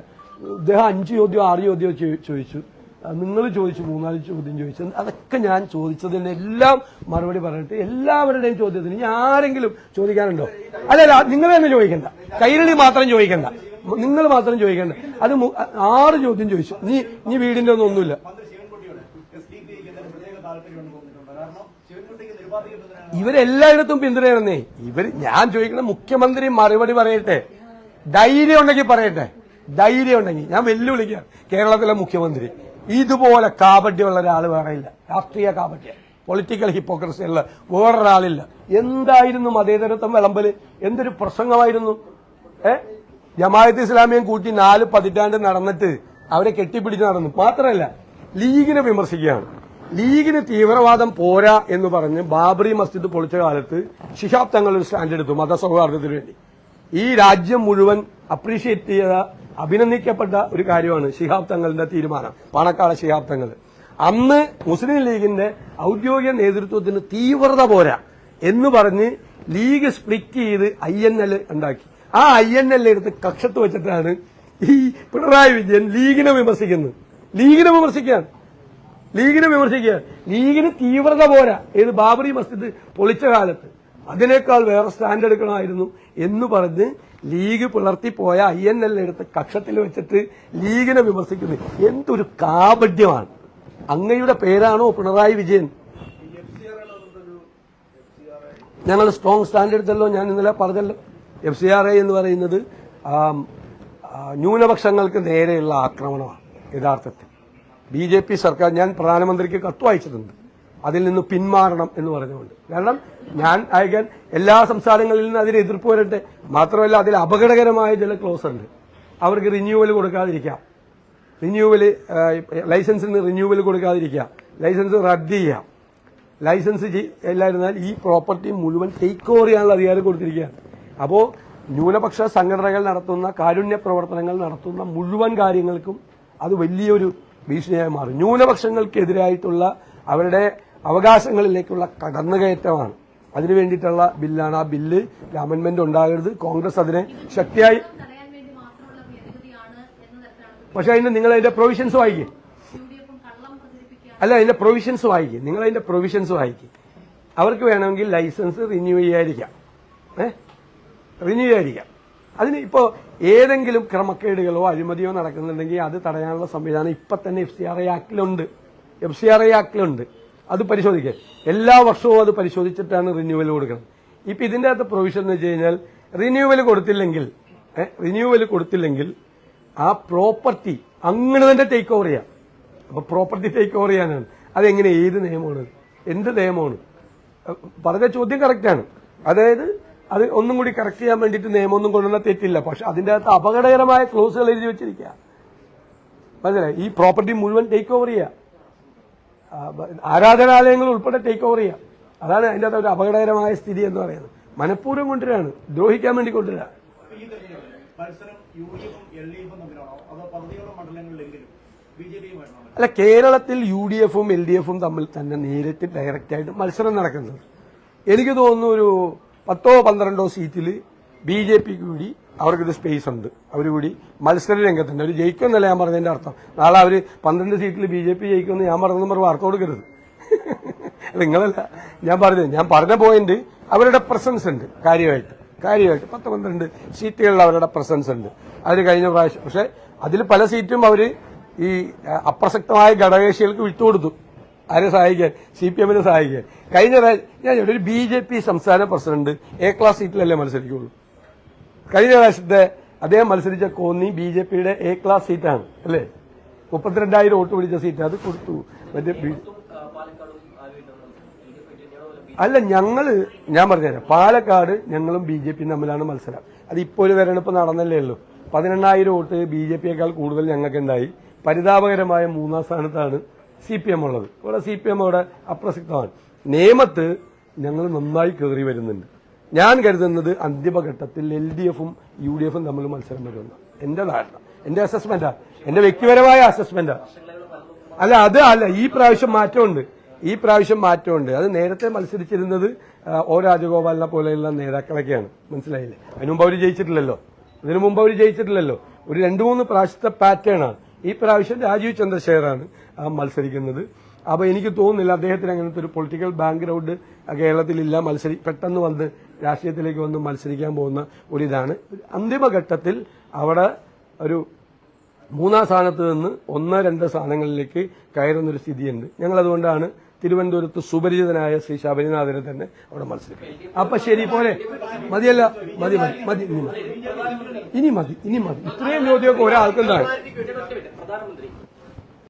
ഇദ്ദേഹം 5 ചോദ്യം 6 ചോദ്യം ചോദിച്ചു, നിങ്ങൾ ചോദിച്ചു 3-4 ചോദ്യം ചോദിച്ചു. അതൊക്കെ ഞാൻ ചോദിച്ചതിന് എല്ലാം മറുപടി പറഞ്ഞിട്ട് എല്ലാവരുടെയും ചോദ്യത്തിന് ഇനി ആരെങ്കിലും ചോദിക്കാനുണ്ടോ? അല്ല, നിങ്ങൾ തന്നെ ചോദിക്കണ്ട, കൈരളി മാത്രം ചോദിക്കണ്ട, നിങ്ങൾ മാത്രം ചോദിക്കണ്ട. അത് 6 ചോദ്യം ചോദിച്ചു. നീ വീടിന്റെ ഒന്നുമില്ല. ഇവരെല്ലായിടത്തും പിന്തുണയാണെന്നേ. ഞാൻ ചോദിക്കണ മുഖ്യമന്ത്രി മറുപടി പറയട്ടെ, ധൈര്യം ഉണ്ടെങ്കിൽ പറയട്ടെ. ധൈര്യം ഉണ്ടെങ്കിൽ ഞാൻ വെല്ലുവിളിക്കാം കേരളത്തിലെ മുഖ്യമന്ത്രി. ഇതുപോലെ കാപട്യമുള്ള ഒരാൾ വേറെയില്ല. രാഷ്ട്രീയ കാപട്യം, പൊളിറ്റിക്കൽ ഹിപ്പോക്രസി ഉള്ള വേറൊരാളില്ല. എന്തായിരുന്നു മതേതരത്വം വിളമ്പല്? എന്തൊരു പ്രസംഗമായിരുന്നു. ജമാഅത്ത് ഇസ്ലാമിയും കൂട്ടി 4 പതിറ്റാണ്ട് നടന്നിട്ട് അവരെ കെട്ടിപ്പിടിച്ച് നടന്നു. മാത്രമല്ല ലീഗിനെ വിമർശിക്കുകയാണ്. ലീഗിന് തീവ്രവാദം പോരാ എന്ന് പറഞ്ഞ് ബാബറി മസ്ജിദ് പൊളിച്ച കാലത്ത് ശിഹാബ് തങ്ങൾ ഒരു സ്റ്റാൻഡ് എടുത്തു മതസൗഹാർദ്ദത്തിന് വേണ്ടി. ഈ രാജ്യം മുഴുവൻ അപ്രീഷിയേറ്റ് ചെയ്ത അഭിനന്ദിക്കപ്പെട്ട ഒരു കാര്യമാണ് ശിഹാബ് തങ്ങളുടെ തീരുമാനം, പാണക്കാട് ശിഹാബ് തങ്ങൾ. അന്ന് മുസ്ലിം ലീഗിന്റെ ഔദ്യോഗിക നേതൃത്വത്തിന് തീവ്രത പോരാ എന്ന് പറഞ്ഞ് ലീഗ് സ്പ്ലിറ്റ് ചെയ്ത് INL ഉണ്ടാക്കി. ആ INL എടുത്ത് കക്ഷത്ത് വെച്ചിട്ടാണ് ഈ പിണറായി വിജയൻ ലീഗിനെ വിമർശിക്കുന്നത്. ലീഗിനെ വിമർശിക്കുക. ലീഗിന് തീവ്രത പോരാ. ഏത് ബാബറി മസ്ജിദ് പൊളിച്ച കാലത്ത് അതിനേക്കാൾ വേറെ സ്റ്റാൻഡ് എടുക്കണമായിരുന്നു എന്ന് പറഞ്ഞ് ലീഗ് പുലർത്തിപ്പോയ INL എടുത്ത് കക്ഷത്തിൽ വെച്ചിട്ട് ലീഗിനെ വിമർശിക്കുന്നത് എന്തൊരു കാപട്യമാണ്. അങ്ങയുടെ പേരാണോ പിണറായി വിജയൻ? ഞങ്ങൾ സ്ട്രോങ് സ്റ്റാൻഡ് എടുത്തല്ലോ. ഞാൻ ഇന്നലെ പറഞ്ഞല്ലോ, FCRA എന്ന് പറയുന്നത് ന്യൂനപക്ഷങ്ങൾക്ക് നേരെയുള്ള ആക്രമണമാണ് യഥാർത്ഥത്തിൽ. BJP സർക്കാർ, ഞാൻ പ്രധാനമന്ത്രിക്ക് കത്ത് വായിച്ചിട്ടുണ്ട്, അതിൽ നിന്ന് പിന്മാറണം എന്ന് പറഞ്ഞുകൊണ്ട്. കാരണം ഞാൻ അയക്കാൻ എല്ലാ സംസ്ഥാനങ്ങളിൽ നിന്ന് അതിന് എതിർപ്പ് വരട്ടെ. മാത്രമല്ല അതിൽ അപകടകരമായ ചില ക്ലോസ് ഉണ്ട്. അവർക്ക് റിന്യൂവൽ കൊടുക്കാതിരിക്കാം, ലൈസൻസിന് റിന്യൂവൽ കൊടുക്കാതിരിക്കാം, ലൈസൻസ് റദ്ദ് ചെയ്യാം. ലൈസൻസ് ഇല്ലായിരുന്നാൽ ഈ പ്രോപ്പർട്ടി മുഴുവൻ ടേക്ക് ഓവർ ചെയ്യാനുള്ള അധികാരം കൊടുത്തിരിക്കുകയാണ്. അപ്പോൾ ന്യൂനപക്ഷ സംഘടനകൾ നടത്തുന്ന കാരുണ്യ പ്രവർത്തനങ്ങൾ നടത്തുന്ന മുഴുവൻ കാര്യങ്ങൾക്കും അത് വലിയൊരു ഭീഷണിയായി മാറും. ന്യൂനപക്ഷങ്ങൾക്കെതിരായിട്ടുള്ള അവരുടെ അവകാശങ്ങളിലേക്കുള്ള കടന്നുകയറ്റമാണ്. അതിനു വേണ്ടിയിട്ടുള്ള ബില്ലാണ്. ആ ബില്ല് അമെന്റ്മെന്റ് ഉണ്ടാകരുത്. കോൺഗ്രസ് അതിനെ ശക്തിയായി, പക്ഷെ അതിന് നിങ്ങൾ അതിന്റെ പ്രൊവിഷൻസ് വായിക്കും. അല്ല, അതിന്റെ പ്രൊവിഷൻസ് വായിക്കും. നിങ്ങൾ അതിന്റെ പ്രൊവിഷൻസ് വായിക്കും. അവർക്ക് വേണമെങ്കിൽ ലൈസൻസ് റിന്യൂ ചെയ്യാതിരിക്കാം. അതിന് ഇപ്പോ ഏതെങ്കിലും ക്രമക്കേടുകളോ അഴിമതിയോ നടക്കുന്നുണ്ടെങ്കിൽ അത് തടയാനുള്ള സംവിധാനം ഇപ്പൊ തന്നെ FCRA ആക്ടിലുണ്ട്. അത് പരിശോധിക്കുക. എല്ലാ വർഷവും അത് പരിശോധിച്ചിട്ടാണ് റിന്യൂവൽ കൊടുക്കുന്നത്. ഇപ്പൊ ഇതിന്റെ അകത്ത് പ്രൊവിഷൻ എന്ന് വെച്ച് കഴിഞ്ഞാൽ റിന്യൂവൽ കൊടുത്തില്ലെങ്കിൽ ആ പ്രോപ്പർട്ടി അങ്ങനെ തന്നെ ടേക്ക് ഓവർ ചെയ്യാം. അപ്പൊ പ്രോപ്പർട്ടി ടേക്ക് ഓവർ ചെയ്യാനാണ്. അതെങ്ങനെ, ഏത് നിയമമാണ്, എന്ത് നിയമമാണ്? പറഞ്ഞ ചോദ്യം കറക്റ്റാണ്. അതായത് അത് ഒന്നും കൂടി കറക്റ്റ് ചെയ്യാൻ വേണ്ടിയിട്ട് നിയമമൊന്നും കൊണ്ടുവന്ന തെറ്റില്ല. പക്ഷെ അതിന്റെ അകത്ത് അപകടകരമായ ക്ലോസുകൾ എഴുതി വെച്ചിരിക്കുക. മനസ്സിലായി? ഈ പ്രോപ്പർട്ടി മുഴുവൻ ടേക്ക് ഓവർ ചെയ്യുക, ആരാധനാലയങ്ങൾ ഉൾപ്പെടെ ടേക്ക് ഓവർ ചെയ്യുക. അതാണ് അതിന്റെ അകത്ത് ഒരു അപകടകരമായ സ്ഥിതി എന്ന് പറയുന്നത്. മനഃപൂർവ്വം കൊണ്ടുവരാണ്, ദ്രോഹിക്കാൻ വേണ്ടി കൊണ്ടുവരാ. അല്ല, കേരളത്തിൽ UDFും LDFും തമ്മിൽ തന്നെ നേരിട്ട് ഡയറക്റ്റായിട്ട് മത്സരം നടക്കുന്നത്. എനിക്ക് തോന്നുന്നു ഒരു 10-12 സീറ്റിൽ BJPക്ക് കൂടി അവർക്കൊരു സ്പേസ് ഉണ്ട്. അവർ കൂടി മത്സര രംഗത്തുണ്ട്. അവർ ജയിക്കുമെന്നല്ല ഞാൻ പറഞ്ഞതിന്റെ അർത്ഥം. നാളെ അവർ 12 സീറ്റിൽ BJP ജയിക്കുമെന്ന് ഞാൻ പറഞ്ഞെന്ന് വാർത്ത കൊടുക്കരുത്. നിങ്ങളല്ല ഞാൻ പറഞ്ഞത്. ഞാൻ പറഞ്ഞ പോയിന്റ് അവരുടെ പ്രസൻസ് ഉണ്ട്. കാര്യമായിട്ട് 10-12 സീറ്റുകളിൽ അവരുടെ പ്രസൻസ് ഉണ്ട്. അവർ കഴിഞ്ഞ പ്രാവശ്യം, പക്ഷെ അതിൽ പല സീറ്റും അവർ ഈ അപ്രസക്തമായ ഘടകകക്ഷികൾക്ക് വിട്ടുകൊടുത്തു. ആരെ സഹായിക്കാൻ? CPM-നെ സഹായിക്കാൻ. കഴിഞ്ഞ ഞാൻ ഒരു BJP സംസ്ഥാന പ്രസിഡന്റ് A ക്ലാസ് സീറ്റിലല്ലേ മത്സരിക്കുള്ളൂ. കഴിഞ്ഞ പ്രാവശ്യത്തെ അദ്ദേഹം മത്സരിച്ച കോന്നി BJP-യുടെ A ക്ലാസ് സീറ്റാണ് അല്ലേ? 32,000 വോട്ട് പിടിച്ച സീറ്റ് അത് കൊടുത്തു. മറ്റേ അല്ല ഞാൻ പറഞ്ഞുതരാം. പാലക്കാട് ഞങ്ങളും BJP-യും തമ്മിലാണ് മത്സരം. അത് ഇപ്പോൾ ഒരു തെരഞ്ഞെടുപ്പ് നടന്നല്ലേ ഉള്ളൂ. 18,000 വോട്ട് BJP-യേക്കാൾ കൂടുതൽ ഞങ്ങൾക്ക് ഉണ്ടായി. പരിതാപകരമായ 3-ാം സ്ഥാനത്താണ് CPM ഉള്ളത്. ഇവിടെ CPM അവിടെ അപ്രസക്തമാണ്. നിയമത്ത് ഞങ്ങൾ നന്നായി കയറി വരുന്നുണ്ട്. ഞാൻ കരുതുന്നത് അന്തിമഘട്ടത്തിൽ LDF-ഉം UDF-ഉം തമ്മിൽ മത്സരം വരുമെന്ന് എന്റെ ധാരണ, എന്റെ അസസ്മെന്റാ, എന്റെ വ്യക്തിപരമായ അസസ്മെന്റാ. അല്ല ഈ പ്രാവശ്യം മാറ്റമുണ്ട്. അത് നേരത്തെ മത്സരിച്ചിരുന്നത് O രാജഗോപാലിനെ പോലെയുള്ള നേതാക്കളൊക്കെയാണ്. മനസ്സിലായില്ലേ? അതിനു മുമ്പ് അവർ ജയിച്ചിട്ടില്ലല്ലോ. ഒരു 2-3 പ്രാവശ്യത്തെ പാറ്റേണാണ്. ഈ പ്രാവശ്യം രാജീവ് ചന്ദ്രശേഖറാണ് മത്സരിക്കുന്നത്. അപ്പൊ എനിക്ക് തോന്നുന്നില്ല അദ്ദേഹത്തിന് അങ്ങനത്തെ ഒരു പൊളിറ്റിക്കൽ ബാക്ക്ഗ്രൗണ്ട് കേരളത്തിലില്ല. പെട്ടെന്ന് വന്ന് രാഷ്ട്രീയത്തിലേക്ക് വന്ന് മത്സരിക്കാൻ പോകുന്ന ഒരിതാണ്. അന്തിമഘട്ടത്തിൽ അവിടെ ഒരു 3-ാം സ്ഥാനത്ത് നിന്ന് 1-2 സ്ഥാനങ്ങളിലേക്ക് കയറുന്നൊരു സ്ഥിതിയുണ്ട്. ഞങ്ങൾ അതുകൊണ്ടാണ് തിരുവനന്തപുരത്ത് സുപരിചിതനായ ശ്രീ ശബരിനാഥനെ തന്നെ അവിടെ മത്സരിക്കും. അപ്പൊ ശരി പോലെ മതിയല്ല, മതി ഇനി മതി. ഇത്രയും ചോദ്യമൊക്കെ ഒരാൾക്കുണ്ടാകും.